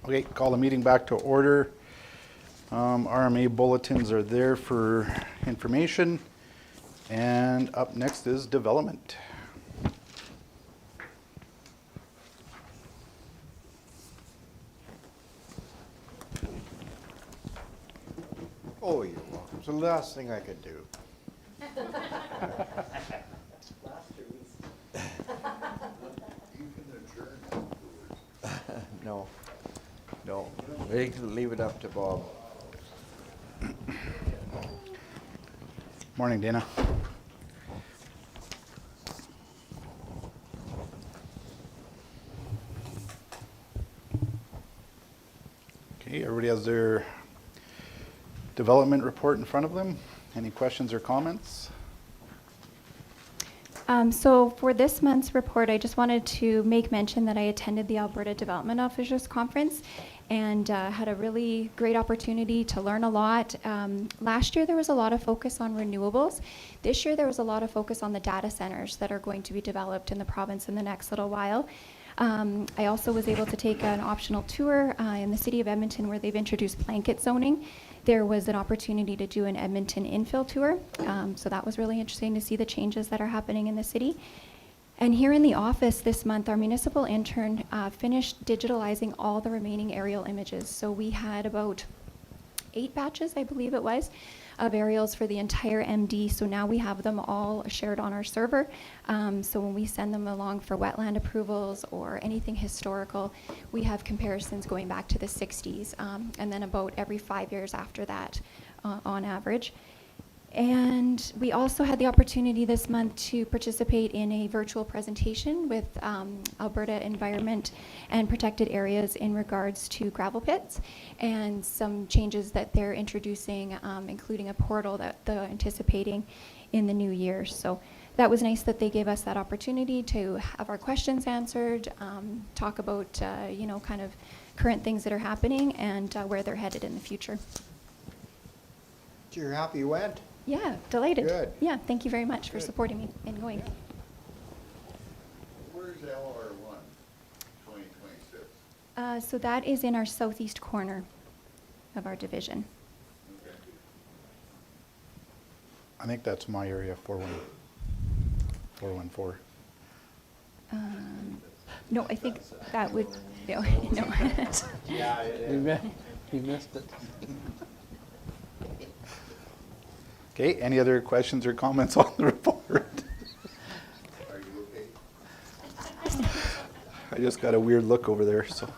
Okay, call the meeting back to order. RMA bulletins are there for information. And up next is development. Oh, you're welcome. It's the last thing I could do. You can adjourn afterwards. No, no. Leave it up to Bob. Morning, Dana. Okay, everybody has their development report in front of them. Any questions or comments? So for this month's report, I just wanted to make mention that I attended the Alberta Development Officers Conference and had a really great opportunity to learn a lot. Last year, there was a lot of focus on renewables. This year, there was a lot of focus on the data centers that are going to be developed in the province in the next little while. I also was able to take an optional tour in the city of Edmonton where they've introduced blanket zoning. There was an opportunity to do an Edmonton infill tour, so that was really interesting to see the changes that are happening in the city. And here in the office this month, our municipal intern finished digitalizing all the remaining aerial images. So we had about 8 batches, I believe it was, of aerials for the entire MD. So now we have them all shared on our server. So when we send them along for wetland approvals or anything historical, we have comparisons going back to the 60s, and then about every 5 years after that on average. And we also had the opportunity this month to participate in a virtual presentation with Alberta Environment and Protected Areas in regards to gravel pits and some changes that they're introducing, including a portal that they're anticipating in the new year. So that was nice that they gave us that opportunity to have our questions answered, talk about, kind of current things that are happening and where they're headed in the future. So you're happy you went? Yeah, delighted. Good. Yeah, thank you very much for Good. supporting me in going. Where's LR1 2026? So that is in our southeast corner of our division. Okay. I think that's my area, 414. No, I think that would, no, no. You missed it. Okay, any other questions or comments on the report? Are you okay? I just got a weird look over there, so.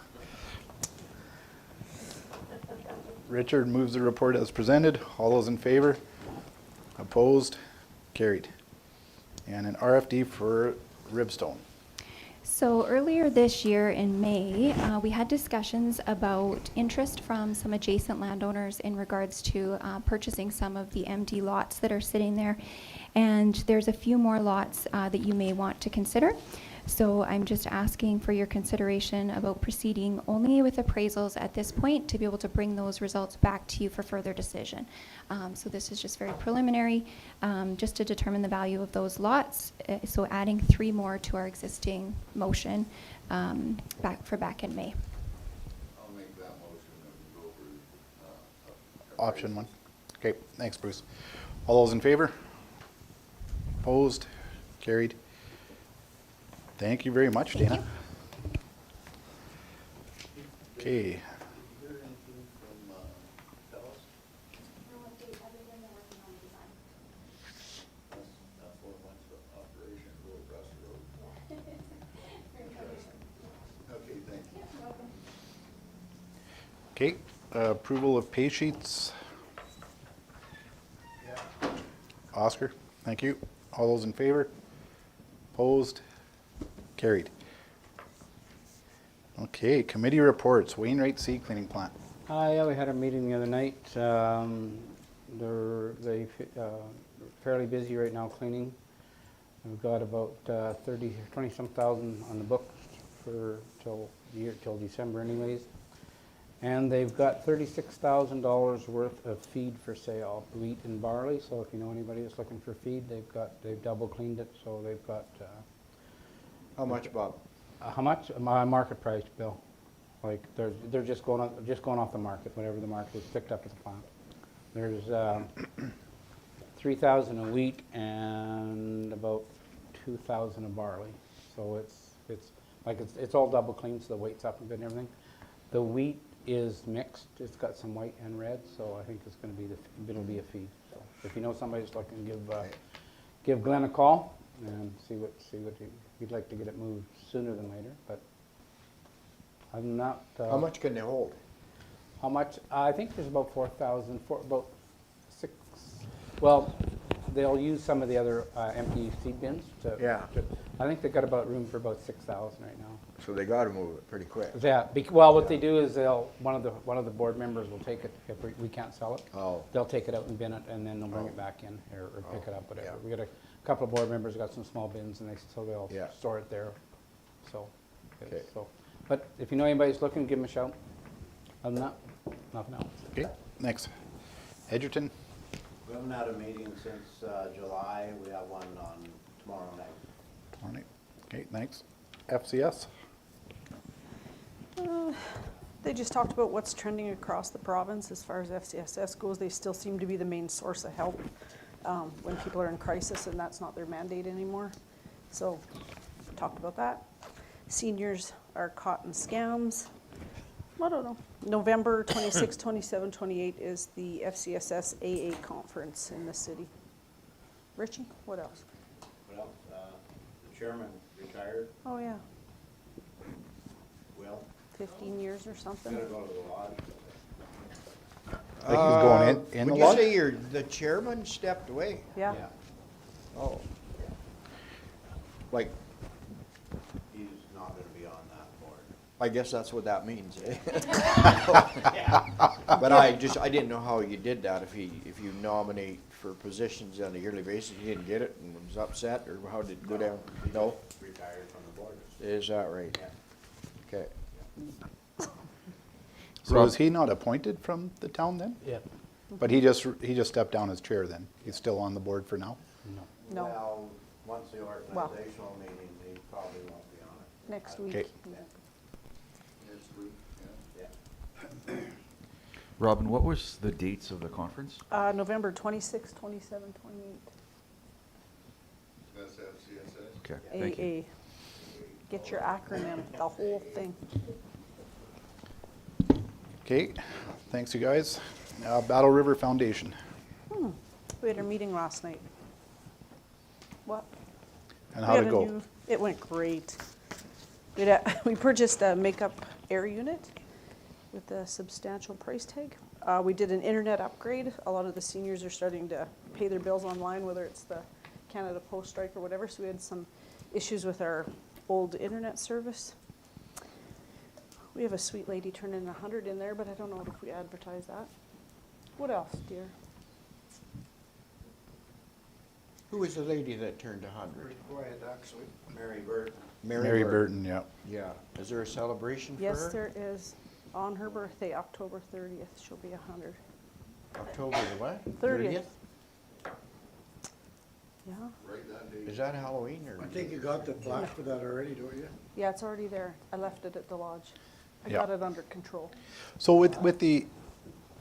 Richard moves the report as presented. All those in favor? Opposed? Carried. And an RFD for Ribstone. So earlier this year in May, we had discussions about interest from some adjacent landowners in regards to purchasing some of the MD lots that are sitting there. And there's a few more lots that you may want to consider. So I'm just asking for your consideration about proceeding only with appraisals at this point to be able to bring those results back to you for further decision. So this is just very preliminary, just to determine the value of those lots. So adding 3 more to our existing motion back in May. I'll make that motion and go over. Option 1. Okay, thanks, Bruce. All those in favor? Opposed? Carried. Thank you very much, Dana. Okay. Did you hear anything from Dallas? That's 4 months of operation, Road Russ Road. Okay, thank you. Okay, approval of pay sheets. Oscar, thank you. All those in favor? Opposed? Carried. Okay, committee reports, Wainwright Sea Cleaning Plant. Yeah, we had a meeting the other night. They're fairly busy right now cleaning. We've got about 20-some thousand on the books for till December anyways. And they've got $36,000 worth of feed for sale, wheat and barley. So if you know anybody that's looking for feed, they've double cleaned it. So they've got. How much, Bob? How much? My market price, Bill. Like, they're just going off the market, whatever the market is picked up at the plant. There's 3,000 of wheat and about 2,000 of barley. So it's all double clean, so the weight's up and good and everything. The wheat is mixed. It's got some white and red, so I think it's going to be it'll be a feed. So if you know somebody that's looking, give Glenn a call and see what he'd like to get it moved sooner than later. But I'm not. How much can they hold? How much? I think there's about 4,000. About 6. Well, they'll use some of the other empty seed bins to. Yeah. I think they've got about room for about 6,000 right now. So they gotta move it pretty quick. Yeah. Well, what they do is one of the board members will take it if we can't sell it. Oh. They'll take it out and bin it, and then they'll bring it back in or pick it up, whatever. yeah. We got a couple of board members got some small bins, and so they'll Yeah. store it there. So. Okay. So, but if you know anybody's looking, give them a shout. Other than that, nothing else. Okay, next. Edgerton? We haven't had a meeting since July. We have one on tomorrow night. All right. Okay, thanks. FCS? They just talked about what's trending across the province as far as FCSS goes. They still seem to be the main source of help when people are in crisis, and that's not their mandate anymore. So, talked about that. Seniors are caught in scams. I don't know. November 26, 27, 28 is the FCSS AA conference in the city. Richie, what else? What else? The chairman retired. Oh, yeah, Will, 15 years or something. gonna go to the lodge. I think he's going in the Would lodge? you say the chairman stepped away? Yeah. Oh. Like, He's not gonna be on that board. I guess that's what that means, eh? But I didn't know how you did that, if you nominate for positions on a yearly basis, you didn't get it and was upset, or how did it go down? No? Retired from the board. Is that right? Okay. So is he not appointed from the town then? Yeah. But he just stepped down as chair then? He's still on the board for now? No. Well, once the organizational meeting, he probably won't be on it. Next week. Okay. Next week, yeah. Yeah. Robin, what was the dates of the conference? November 26, 27, 28. That's FCSS. Okay, thank you. AA. Get your acronym, the whole thing. Okay, thanks you guys. Battle River Foundation. We had our meeting last night. What? And We how'd had it a go? new- It went great. We purchased a makeup air unit with a substantial price tag. We did an internet upgrade. A lot of the seniors are starting to pay their bills online, whether it's the Canada Post strike or whatever, so we had some issues with our old internet service. We have a sweet lady turning 100 in there, but I don't know if we advertise that. What else, dear? Who was the lady that turned 100? Go ahead, actually. Mary Burton. Mary Burton, yeah. Yeah. Is there a celebration for her? Yes, there is. On her birthday, October 30th, she'll be 100. October the what? 30th. Yeah, Right that day. Is that Halloween or? I think you got the plaque for that already, don't you? yeah, it's already there. I left it at the lodge. I Yeah. got it under control. So with the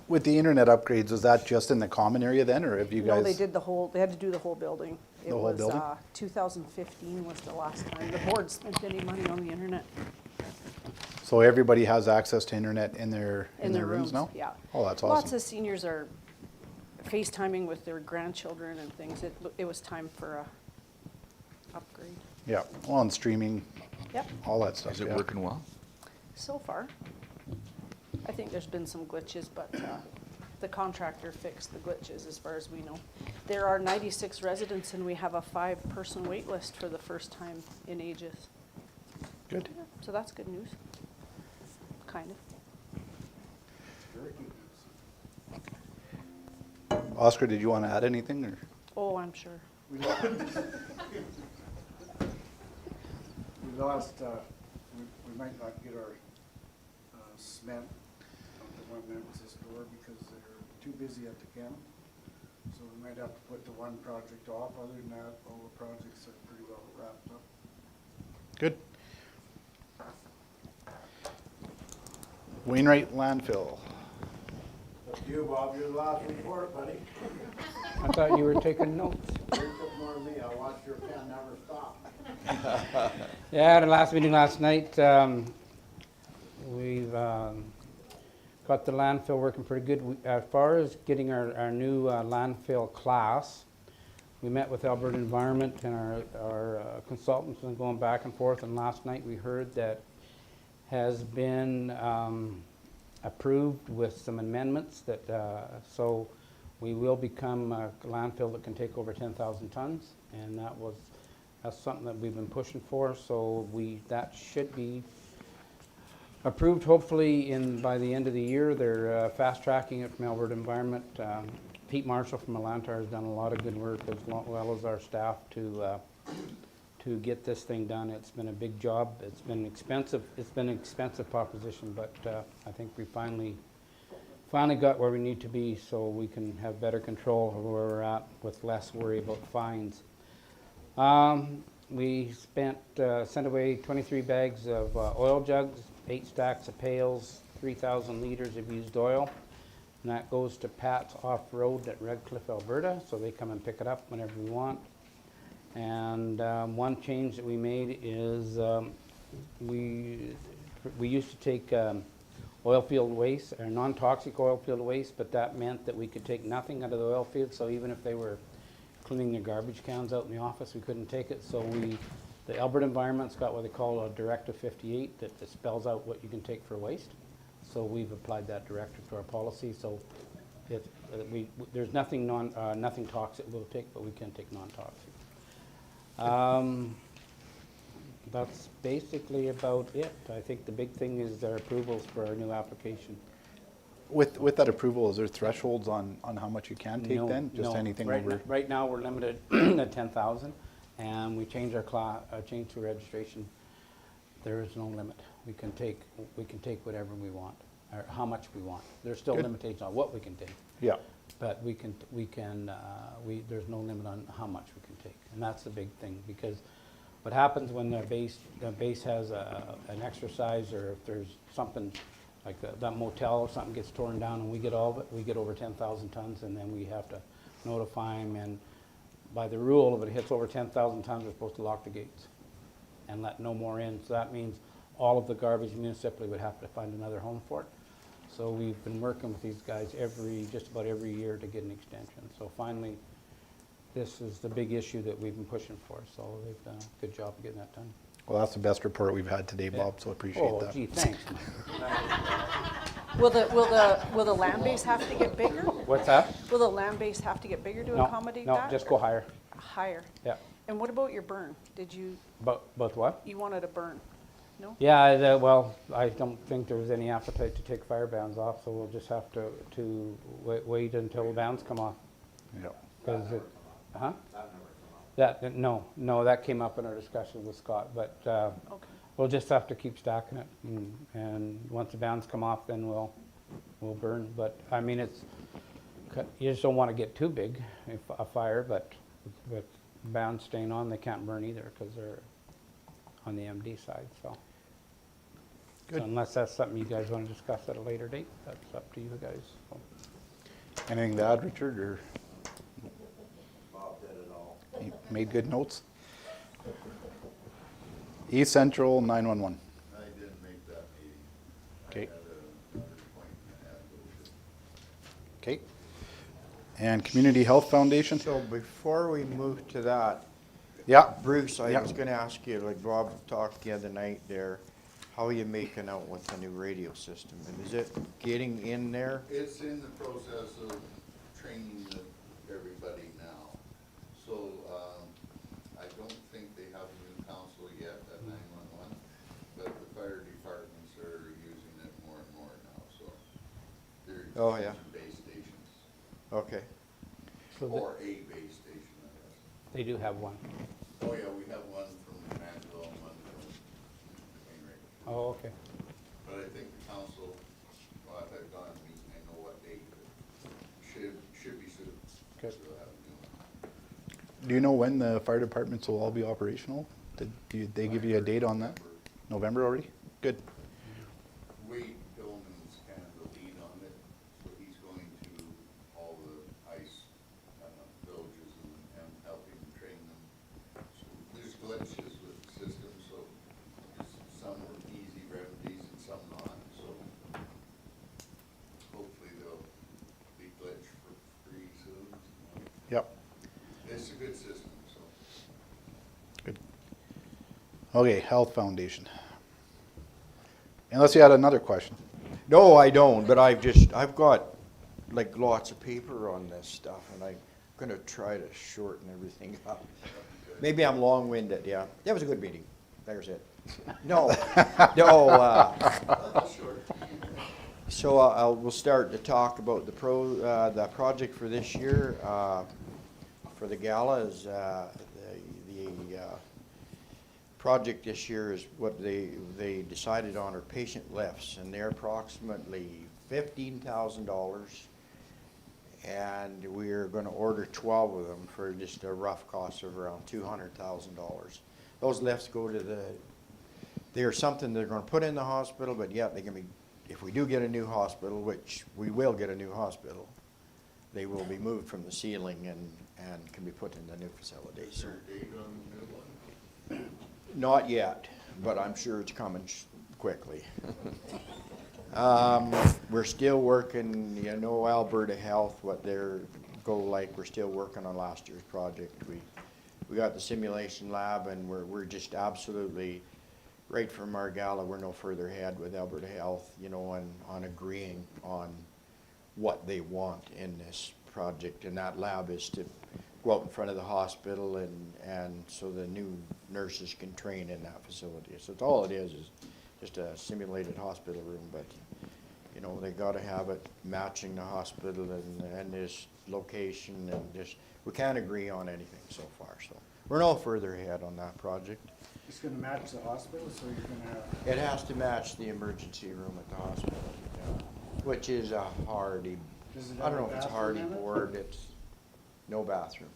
internet upgrades, is that just in the common area then, or have you guys? No, they did they had to do the whole building. The whole building? It was 2015 was the last time the board spent any money on the internet. So everybody has access to internet in their rooms now? Yeah. Oh, that's Lots awesome. of seniors are FaceTiming with their grandchildren and things. It was time for a upgrade. Yeah, well, and streaming, Yep, all that stuff, Is it yeah. working well? so far. I think there's been some glitches, but the contractor fixed the glitches as far as we know. There are 96 residents and we have a 5-person wait list for the first time in ages. Good. So that's good news. Kind of. Oscar, did you want to add anything, or? Oh, I'm sure. We lost, we might not get our cement up the one Memphis door because they're too busy at the camp. So we might have to put the one project off. Other than that, all the projects are pretty well wrapped up. Good. Wainwright landfill. Up to you, Bob, you're the last report, buddy. I thought you were taking notes. You took more than me, I watched your pen never stop. Yeah, at the last meeting last night, we've got the landfill working pretty good. As far as getting our new landfill class, we met with Alberta Environment and our consultants and going back and forth, and last night we heard that has been approved with some amendments that, so we will become a landfill that can take over 10,000 tons, and that's something that we've been pushing for, so that should be approved hopefully by the end of the year. They're fast tracking it from Alberta Environment. Pete Marshall from Alantar has done a lot of good work, as well as our staff, to get this thing done. It's been a big job. It's been expensive. It's been an expensive proposition, but I think we finally got where we need to be, so we can have better control of where we're at with less worry about fines. We sent away 23 bags of oil jugs, 8 stacks of pails, 3,000 liters of used oil. And that goes to Pat's Off-Road at Red Cliff, Alberta, so they come and pick it up whenever we want. And one change that we made is we used to take oil field waste, or non-toxic oil field waste, but that meant that we could take nothing out of the oil field, so even if they were cleaning their garbage cans out in the office, we couldn't take it. So the Alberta Environment's got what they call a Directive 58 that spells out what you can take for waste. So we've applied that directive to our policy, so there's nothing nothing toxic we'll take, but we can take non-toxic. That's basically about it. I think the big thing is our approvals for our new application. With that approval, is there thresholds on how much you can take No, then? Just no. anything Right over? n- Right now, we're limited at 10,000, and we changed changed to registration. There is no limit. We can take whatever we want, or how much we want. There's still Good. limitations on what we can take, Yeah. but there's no limit on how much we can take, and that's the big thing, because what happens when the base has an exercise, or if there's something like that motel or something gets torn down and we get all of it, we get over 10,000 tons, and then we have to notify them, and by the rule, if it hits over 10,000 tons, we're supposed to lock the gates and let no more in. So that means all of the garbage municipally would have to find another home for it. So we've been working with these guys just about every year to get an extension. So finally, this is the big issue that we've been pushing for. So they've done a good job of getting that done. Well, that's the best report we've had today, Bob, so appreciate Oh, that. gee, thanks. Will the land base have to get bigger? What's that? Will the land base have to get bigger to No, accommodate no, that? just go higher. Higher. Yeah. And what about your burn? Did you, Both what? you wanted a burn? No? Yeah, well, I don't think there's any appetite to take fire bans off, so we'll just have to wait until the bans come off. Yeah. Because huh? No, that came up in our discussion with Scott, but Okay. we'll just have to keep stacking it, and once the bans come off, then we'll burn. But I mean, you just don't want to get too big, a fire, but with bans staying on, they can't burn either because they're on the MD side. So Good. unless that's something you guys want to discuss at a later date, that's up to you guys. So. Anything to add, Richard, or Bob did it all. you made good notes? East Central 911. I didn't make that meeting. Okay. I had another appointment I had to go to. Okay. And Community Health Foundation? So before we move to that, Yeah. Bruce, I Yeah. was gonna ask you, like Bob talked the other night there, how are you making out with the new radio system? And is it getting in there? It's in the process of training everybody now. So, I don't think they have a new council yet at 911, but the fire departments are using it more and more now, so. They're Oh, yeah. using base stations, Okay. So or a base station, I guess. they do have one. Oh, yeah, we have one from Mansville and one from Wainwright. Oh, okay. But I think the council, well, if I've gone to meeting, I know what date, but should be soon. Good. So we'll have a new one. Do you know when the fire departments will all be operational? Did they give you a date on that? November already? Good. Wade Hillman Yep, It's a good system, so. good. Okay, Health Foundation. Unless you had another question. No, I don't, but I've got like lots of paper on this stuff, and I'm gonna try to shorten everything up. Maybe I'm long-winded, yeah. That was a good meeting. There's it. No, no, so we'll start to talk about the project for this year. For the gala is, the project this year is what they decided on are patient lifts, and they're approximately $15,000. And we're gonna order 12 of them for just a rough cost of around $200,000. Those lifts go to they're something they're gonna put in the hospital, but yeah, they can be, if we do get a new hospital, which we will get a new hospital, they will be moved from the ceiling and can be put in the new facility. Is there a date on the new one? Not yet, but I'm sure it's coming quickly. We're still working, Alberta Health, what their goal like, we're still working on last year's project. We got the simulation lab, and we're just absolutely, right from our gala, we're no further ahead with Alberta Health, on agreeing on what they want in this project. And that lab is to go out in front of the hospital and so the new nurses can train in that facility. So it's all it is just a simulated hospital room, but they gotta have it matching the hospital and this location, and just, we can't agree on anything so far, so we're no further ahead on that project. It's gonna match the hospital, so you're gonna have. It has to match the emergency room at the hospital, which is a hardy, Does it I don't have know a if it's a bathroom hardy in it? board, it's no bathroom.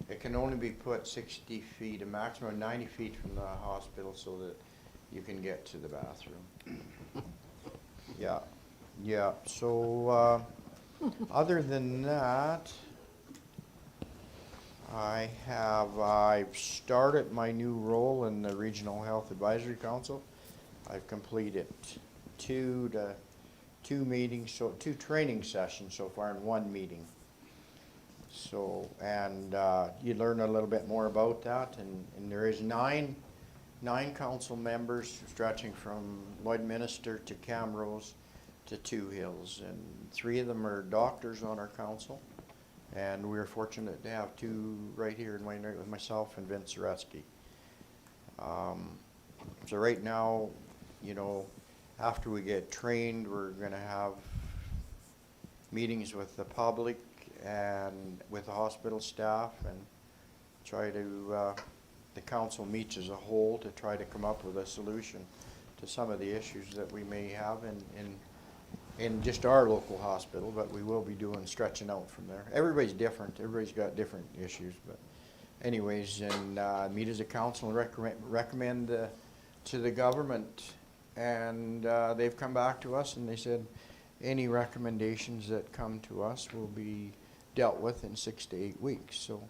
It can only be put 60 feet, a maximum of 90 feet from the hospital, so that you can get to the bathroom. Yeah, so, other than that, I've started my new role in the Regional Health Advisory Council. I've completed two meetings, so 2 training sessions so far and 1 meeting. So, and you learn a little bit more about that, and there is nine council members stretching from Lloydminster to Camrose to Two Hills, and 3 of them are doctors on our council, and we're fortunate to have 2 right here in Wainwright with myself and Vince Zareski. So right now, after we get trained, we're gonna have meetings with the public and with the hospital staff, and try to, the council meets as a whole to try to come up with a solution to some of the issues that we may have in just our local hospital, but we will be stretching out from there. Everybody's different, everybody's got different issues, but anyways, and meet as a council and recommend to the government, and they've come back to us and they said any recommendations that come to us will be dealt with in 6 to 8 weeks. So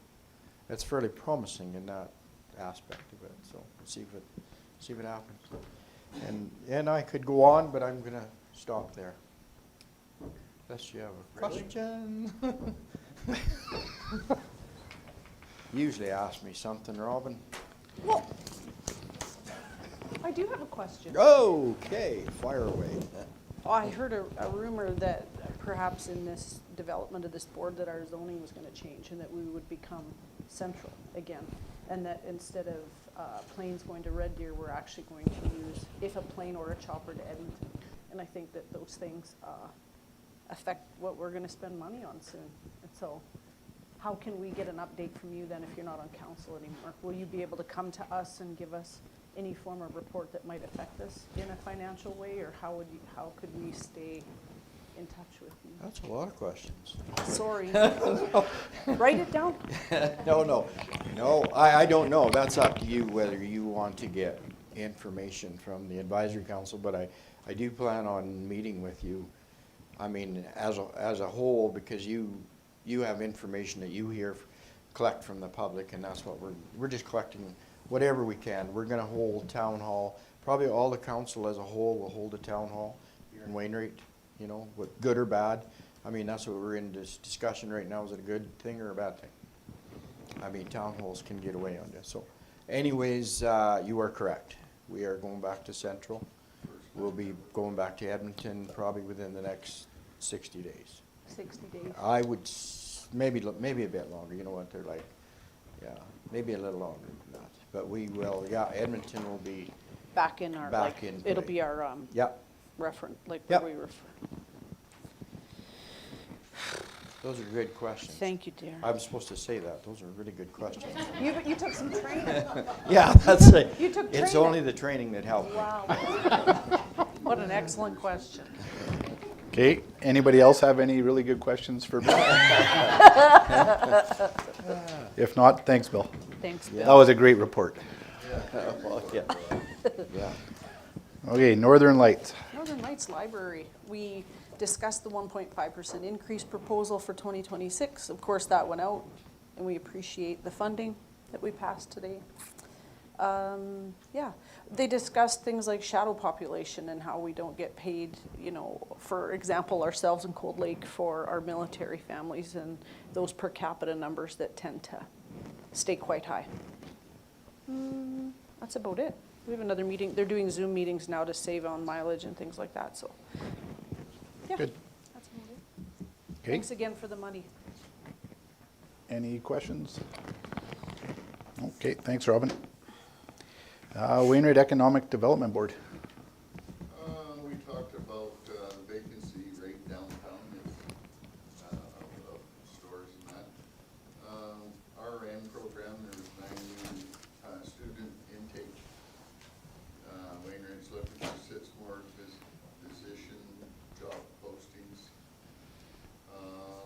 that's fairly promising in that aspect of it. So we'll see if it happens. And I could go on, but I'm gonna stop there. Unless you have a question. Usually ask me something, Robin. Well, I do have a question. Okay, fire away. I heard a rumor that perhaps in this development of this board that our zoning was gonna change and that we would become central again. And that instead of planes going to Red Deer, we're actually going to use, if a plane or a chopper, to Edmonton. And I think that those things affect what we're gonna spend money on soon. And so how can we get an update from you then if you're not on council anymore? Will you be able to come to us and give us any form of report that might affect us in a financial way, or how could we stay in touch with you? That's a lot of questions. Sorry. Write it down. No, I don't know. That's up to you whether you want to get information from the advisory council, but I do plan on meeting with you. I mean, as a whole, because you have information that you collect from the public, and that's what we're just collecting whatever we can. We're gonna hold town hall, probably all the council as a whole will hold a town hall here in Wainwright, with good or bad, I mean, that's what we're in this discussion right now. Is it a good thing or a bad thing? I mean, town halls can get away on this. So anyways, you are correct. We are going back to Central. We'll be going back to Edmonton probably within the next 60 days. 60 days. I would, maybe a bit longer, you know what, they're like, yeah, maybe a little longer than that. But we will, yeah, Edmonton will be, Back in our, Back like, in it'll play. be our yeah, reference, like Yep. where we refer. those are good questions. Thank you, dear. I'm supposed to say that, those are really good questions. You took some training. Yeah, that's it. You took It's training. only the training that helped me. Wow. What an excellent question. Okay, anybody else have any really good questions for Bill? If not, thanks, Bill. Thanks, That Bill. was a great report. Well, yeah. Yeah. Okay, Northern Lights. Northern Lights Library, we discussed the 1.5% increase proposal for 2026. Of course, that went out, and we appreciate the funding that we passed today. Yeah, they discussed things like shadow population and how we don't get paid, you know, for example, ourselves in Cold Lake for our military families and those per capita numbers that tend to stay quite high. That's about it. We have another meeting. They're doing Zoom meetings now to save on mileage and things like that, so. Yeah, Good. that's about it. Okay, Thanks again for the money. any questions? Okay, thanks, Robin. Wainwright Economic Development Board. We talked about vacancy rate downtown, of stores and that. RN program, there's 9 new student intake. Wainwright's looking for 6 more position job postings.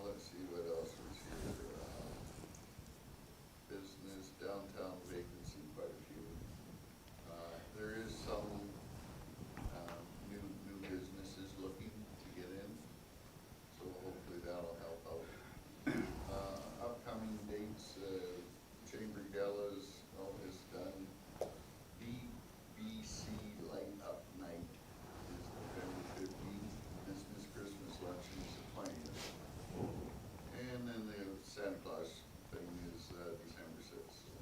Let's see what else was here. Business, downtown vacancy, quite a few. There is some new businesses looking to get in, so hopefully that'll help out. Upcoming dates, Chamber Galas, all is done. BBC Light Up Night is November 15th. Business Christmas luncheon is the 20th. And then the Santa Claus thing is December 6th. So,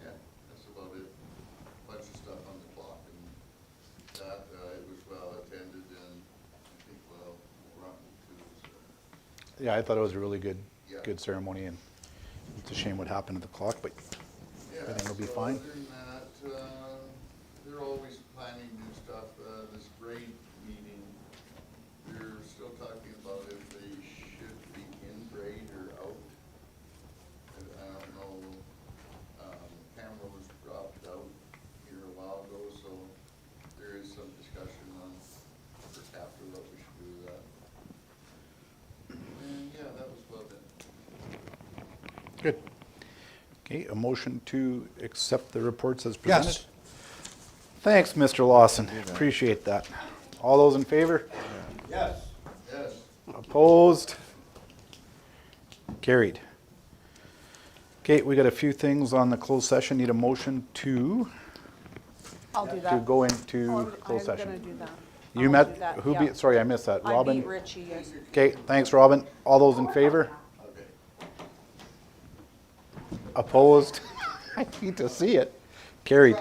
yeah, that's about it. Bunch of stuff on the clock, and that, it was well attended, and I think well run too, so. Yeah, I thought it was a really good, Yeah. good ceremony, and it's a shame what happened to the clock, but Yeah, everything will be so fine. Other than that, they're always planning new stuff. This grade meeting, they're still talking about if they should be in grade or out. I don't know, camera was dropped out here a while ago, so there is some discussion on for after what we should do with that. And yeah, that was about it. Good. Okay, a motion to accept the reports as presented? Yes. Thanks, Mr. Lawson. Appreciate that. All those in favor? Yes. Yes. Opposed? Carried. Okay, we got a few things on the closed session. Need a motion to I'll do to that. go into Oh, closed I'm gonna session. do that. You I'll met, do that, who yeah. beat, sorry, I missed that. I Robin? beat Richie, yes. Okay, thanks, Robin. All those in favor? Okay. Opposed? I need to see it. Carried.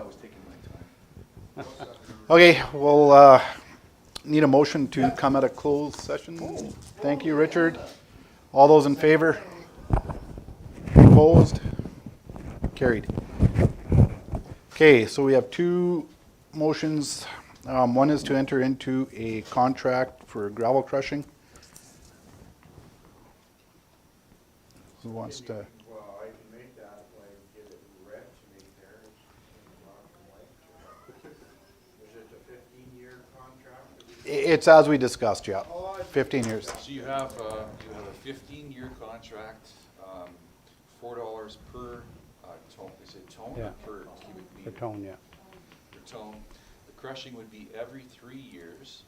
was taking my time. Okay, we'll need a motion to come out of closed session. Thank you, Richard. All those in favor? Opposed? Carried. Okay, so we have two motions. One is to enter into a contract for gravel crushing. Who wants to? Well, I can make that, like, get it red to me there, it's black and white. Is it a 15-year contract? It's as we discussed, yeah. 15 years. So you have a 15-year contract, $4 per tone, is it tone Yeah. or per cubic The meter? tone, yeah. Per tone. The crushing would be every 3 years.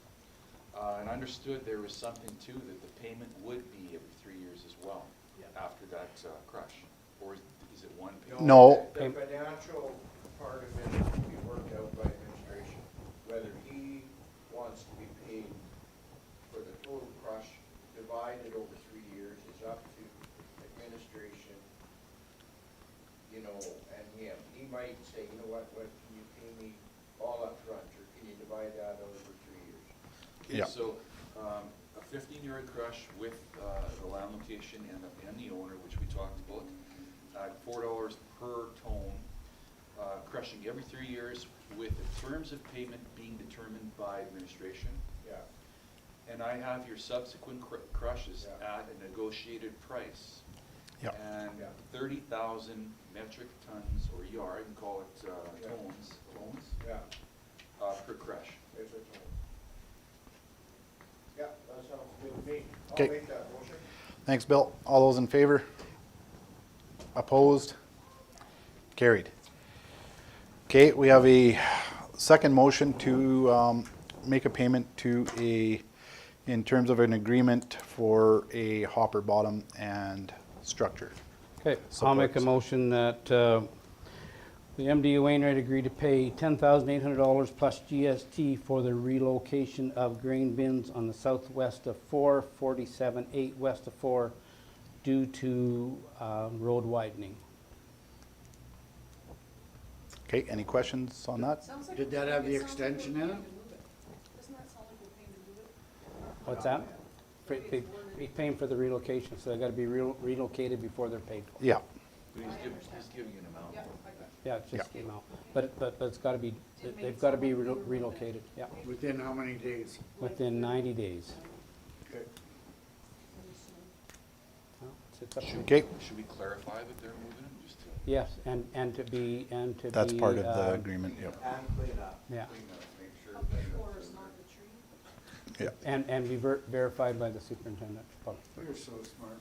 And I understood there was something too, that the payment would be every 3 years as well, after that crush. Or is it one payment? No. The financial part of it will be worked out by administration, whether he wants to be paid for the total crush divided over 3 years is up to administration, you know, and him. He might say, you know what, can you pay me all up front, or can you divide that over 3 years? Okay, Yeah. so, a 15-year crush with the land location and the owner, which we talked about, at $4 per tone, crushing every 3 years with the terms of payment being determined by administration. Yeah. And I have your subsequent crushes Yeah. at a negotiated price. Yeah. And Yeah. 30,000 metric tons, or yard, and call it Yeah. tones, Yeah, per crush. it's a total. Yeah, that sounds good to me. Okay. I'll make that motion. Thanks, Bill. All those in favor? Opposed? Carried. Okay, we have a second motion to make a payment to in terms of an agreement for a hopper bottom and structure. Okay, I'll make a Supports. motion that the MD Wainwright agreed to pay $10,800 plus GST for the relocation of grain bins on the southwest of 447-8 west of 4 due to road widening. Okay, any questions on that? Did that have the extension in it? What's that? He's paying for the relocation, so they gotta be relocated before they're paid for. Yeah, But he's giving an amount. Yeah, it's just, you know, but it's gotta be, they've gotta be relocated, yeah, Within how many days? within 90 days. Okay. Well, it's up to- okay, Should we clarify that they're moving them, just to Yes, and to be, that's part of the agreement, yep. And clean up. Yeah, make sure? Yeah. and be verified by the superintendent. You're so smart,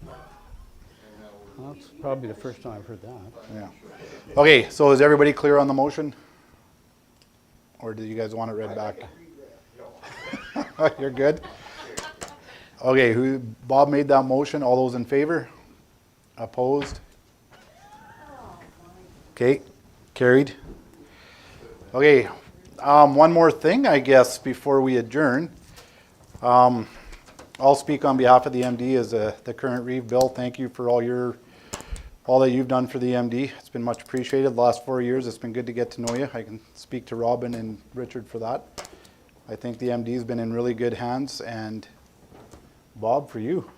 Bob. Well, that's probably the first time I've heard that. Yeah. Okay, so is everybody clear on the motion? Or do you guys want it read back? You're good? Okay, Bob made that motion. All those in favor? Opposed? Okay, carried. Okay, one more thing, I guess, before we adjourn. I'll speak on behalf of the MD as the current Reeve. Bill, thank you for all that you've done for the MD. It's been much appreciated. The last 4 years, it's been good to get to know you. I can speak to Robin and Richard for that. I think the MD's been in really good hands, and Bob, for you,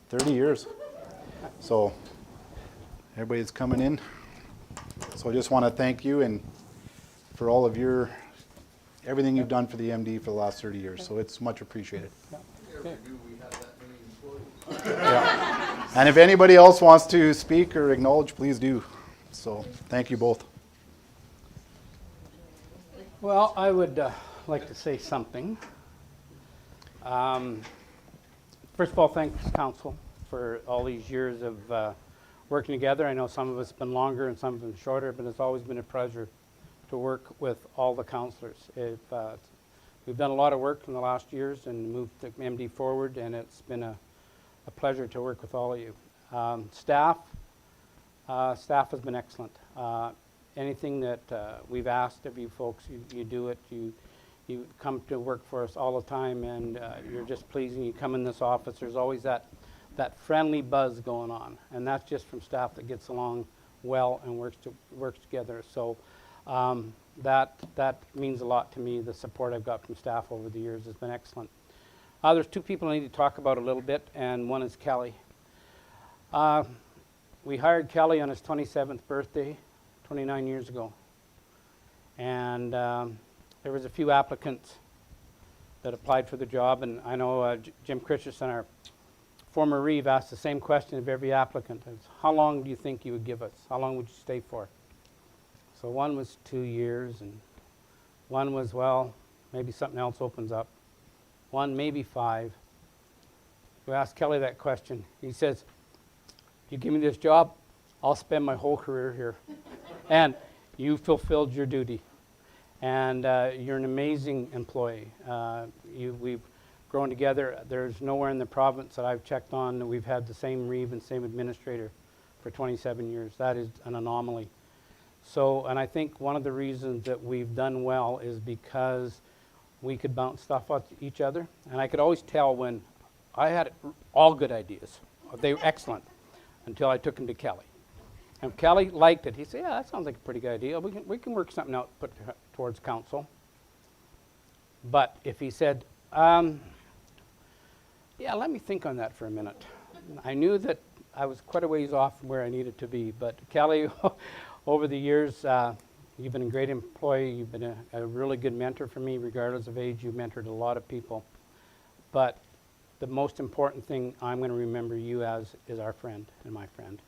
30 years. So everybody's coming in. So I just want to thank you and for all of everything you've done for the MD for the last 30 years. So it's much appreciated. Okay. Yeah. And if anybody else wants to speak or acknowledge, please do. So thank you both. Well, I would like to say something. First of all, thanks, council, for all these years of working together. I know some of us have been longer and some have been shorter, but it's always been a pleasure to work with all the councilors. We've done a lot of work in the last years and moved the MD forward, and it's been a pleasure to work with all of you. Staff has been excellent. Anything that we've asked of you folks, you do it. You come to work for us all the time, and you're just pleasing. You come in this office, there's always that friendly buzz going on, and that's just from staff that gets along well and works together. So that means a lot to me. The support I've got from staff over the years has been excellent. There's two people I need to talk about a little bit, and one is Kelly. We hired Kelly on his 27th birthday, 29 years ago. And there was a few applicants that applied for the job, and I know Jim Christensen, our former Reeve, asked the same question of every applicant. It's, how long do you think you would give us? How long would you stay for? So one was 2 years, and one was, well, maybe something else opens up. One, maybe 5. We asked Kelly that question. He says, you give me this job, I'll spend my whole career here. And you fulfilled your duty. And you're an amazing employee. We've grown together. There's nowhere in the province that I've checked on that we've had the same Reeve and same administrator for 27 years. That is an anomaly. So, and I think one of the reasons that we've done well is because we could bounce stuff off each other. And I could always tell when I had all good ideas. They were excellent until I took them to Kelly. And if Kelly liked it, he said, yeah, that sounds like a pretty good idea. We can work something out, put towards council. But if he said, yeah, let me think on that for a minute. I knew that I was quite a ways off from where I needed to be. But Kelly, over the years, you've been a great employee. You've been a really good mentor for me, regardless of age. You've mentored a lot of people. But the most important thing I'm going to remember you as is our friend and my friend.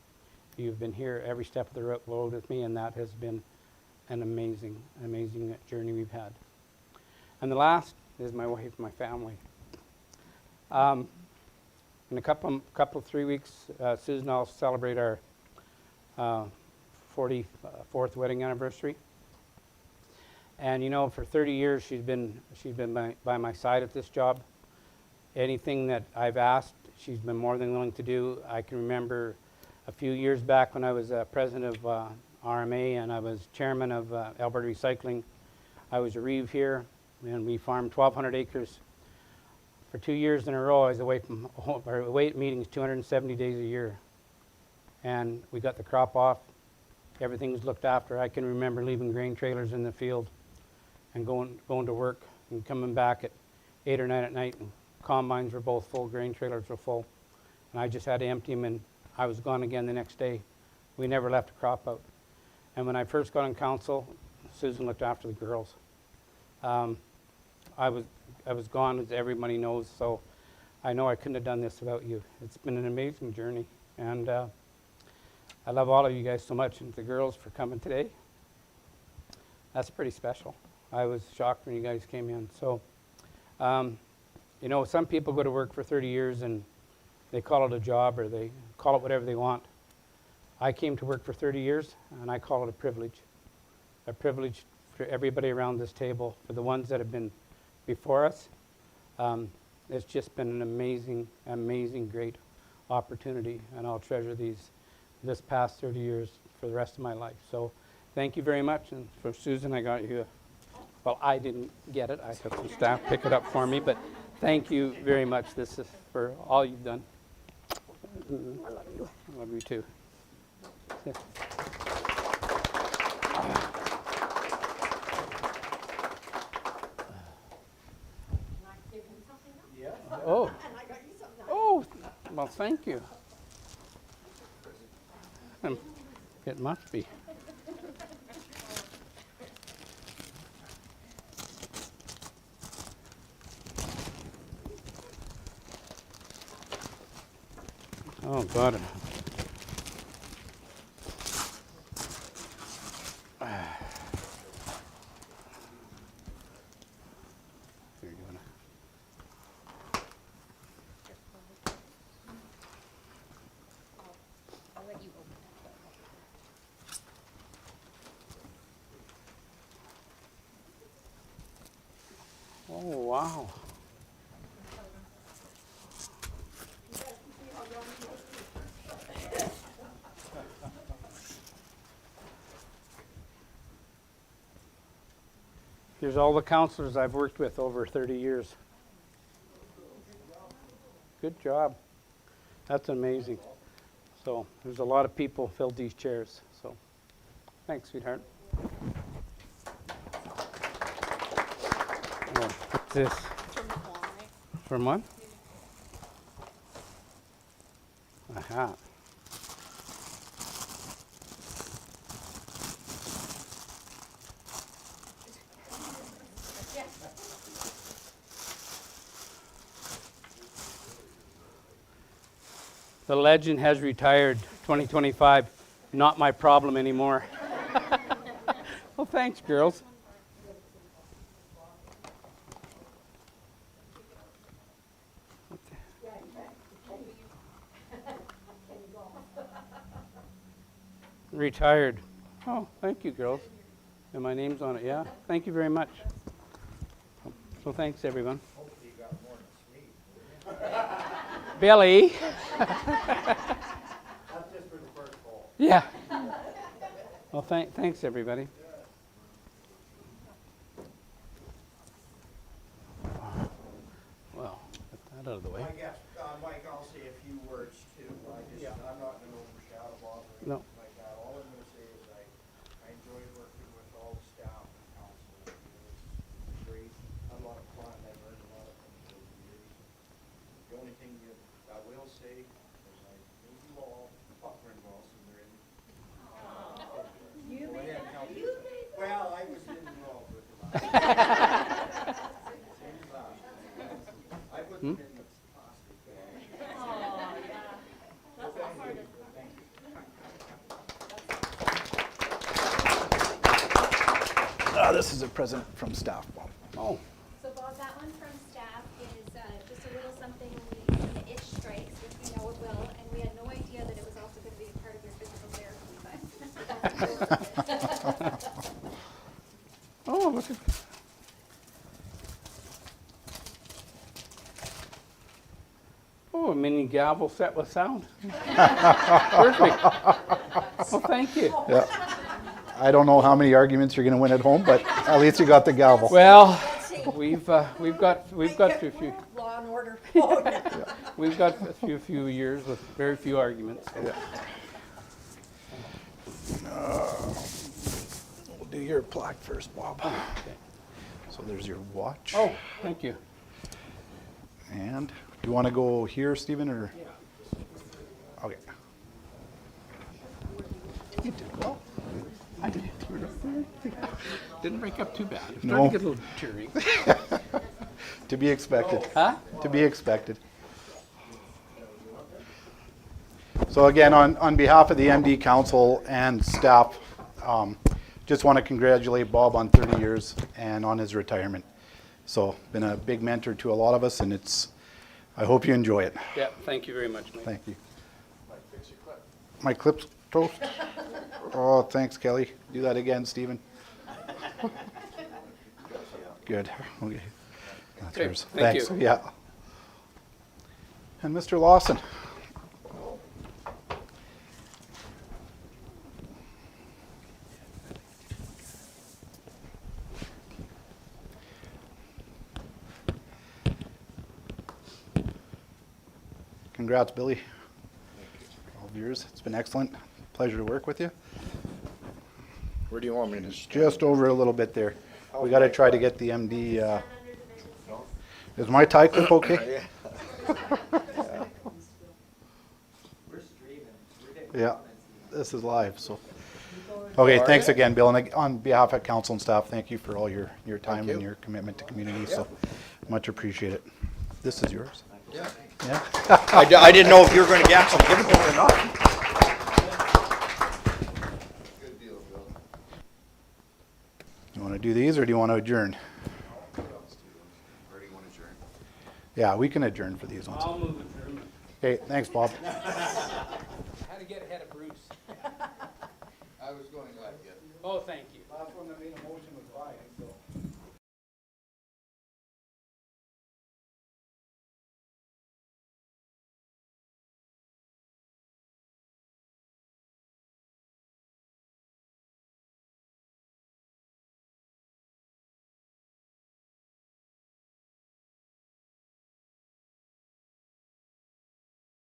You've been here every step of the road with me, and that has been an amazing, amazing journey we've had. And the last is my wife, my family. In a couple 3 weeks, Susan and I'll celebrate our 44th wedding anniversary. And you know, for 30 years, she's been by my side at this job. Anything that I've asked, she's been more than willing to do. I can remember a few years back when I was president of RMA and I was chairman of Alberta Recycling. I was a Reeve here, and we farmed 1,200 acres. For 2 years in a row, I was away at meetings 270 days a year. And we got the crop off. Everything was looked after. I can remember leaving grain trailers in the field and going to work and coming back at 8 or 9 at night, and combines were both full, grain trailers were full. And I just had to empty them, and I was gone again the next day. We never left a crop out. And when I first got on council, Susan looked after the girls. I was gone, as everybody knows, so I know I couldn't have done this without you. It's been an amazing journey, and I love all of you guys so much, and the girls for coming today. That's pretty special. I was shocked when you guys came in. So, you know, some people go to work for 30 years and they call it a job, or they call it whatever they want. I came to work for 30 years, and I call it a privilege. A privilege for everybody around this table, for the ones that have been before us. It's just been an amazing, amazing, great opportunity, and I'll treasure this past 30 years for the rest of my life. So thank you very much. And for Susan, I got you, well, I didn't get it. I took some staff pick it up for me, but thank you very much. This is for all you've done. I love you. I love you too. Yeah. Oh. Oh, well, thank you. It must be. Oh, God. Here, you wanna- Oh, wow. Here's all the counselors I've worked with over 30 years. Good job. That's amazing. So there's a lot of people filled these chairs. So Thanks, sweetheart. Oh, what's this? From what? Aha. The legend has retired, 2025, not my problem anymore. Well, thanks, girls. Retired. Oh, thank you, girls. And my name's on it, yeah? Thank you very much. So thanks, everyone. Billy. That's just for the first hole. Yeah. Well, thanks, everybody. Well, get that out of the way. I guess, Mike, I'll say a few words too. I'm not gonna overshadow Bob or No. anything like that. All I'm gonna say is I enjoyed working with all the staff and council. It was great, had a lot of fun, I learned a lot of things over the years. The only thing I will say is I made you all popcorn balls and they're in. Well, I was involved with them. I put them in the plastic bag. This is a present from staff, Bob. Oh, So Bob, that one from staff is just a little something when the itch strikes, which we know it will, and we had no idea that it was also going to be a part of your physical therapy, but. oh, look at. Oh, a mini gavel set with sound. Perfect. Well, thank you. Yeah. I don't know how many arguments you're going to win at home, but at least you got the gavel. Well, we've got through a few. Law and order. We've got a few years with very few arguments. Yeah. We'll do your plaque first, Bob. Okay. So there's your watch. Oh, thank you. And do you want to go here, Stephen, or? Okay. You did well. I did. Didn't break up too bad. It's No. starting to get a little teary. To be expected. Huh? To be expected. So again, on behalf of the MD Council and staff, just want to congratulate Bob on 30 years and on his retirement. So been a big mentor to a lot of us, and I hope you enjoy it. Yeah, thank you very much, Mike. Thank you. My clip's toast? Oh, thanks, Kelly. Do that again, Stephen. Good. Okay. That's Okay, yours. thank Thanks. you. Yeah. And Mr. Lawson. Congrats, Billy. 12 years. It's been excellent. Pleasure to work with you. Where do you want me to start? Just over a little bit there. We got to try to get the MD. Is my tie clip okay? Yeah, this is live, so. Okay, thanks again, Bill. And on behalf of council and staff, thank you for all your time and your commitment to community. So much appreciated. This is yours. Yeah. Yeah. I didn't know if you were going to get some, give it or not. Good deal, Bill. You want to do these or do you want to adjourn? Or do you want to adjourn? Yeah, we can adjourn for these ones. I'll move adjournment. Okay, thanks, Bob. How to get ahead of Bruce. I was going like it. Oh, thank you. Last one that made a motion was Ryan, so.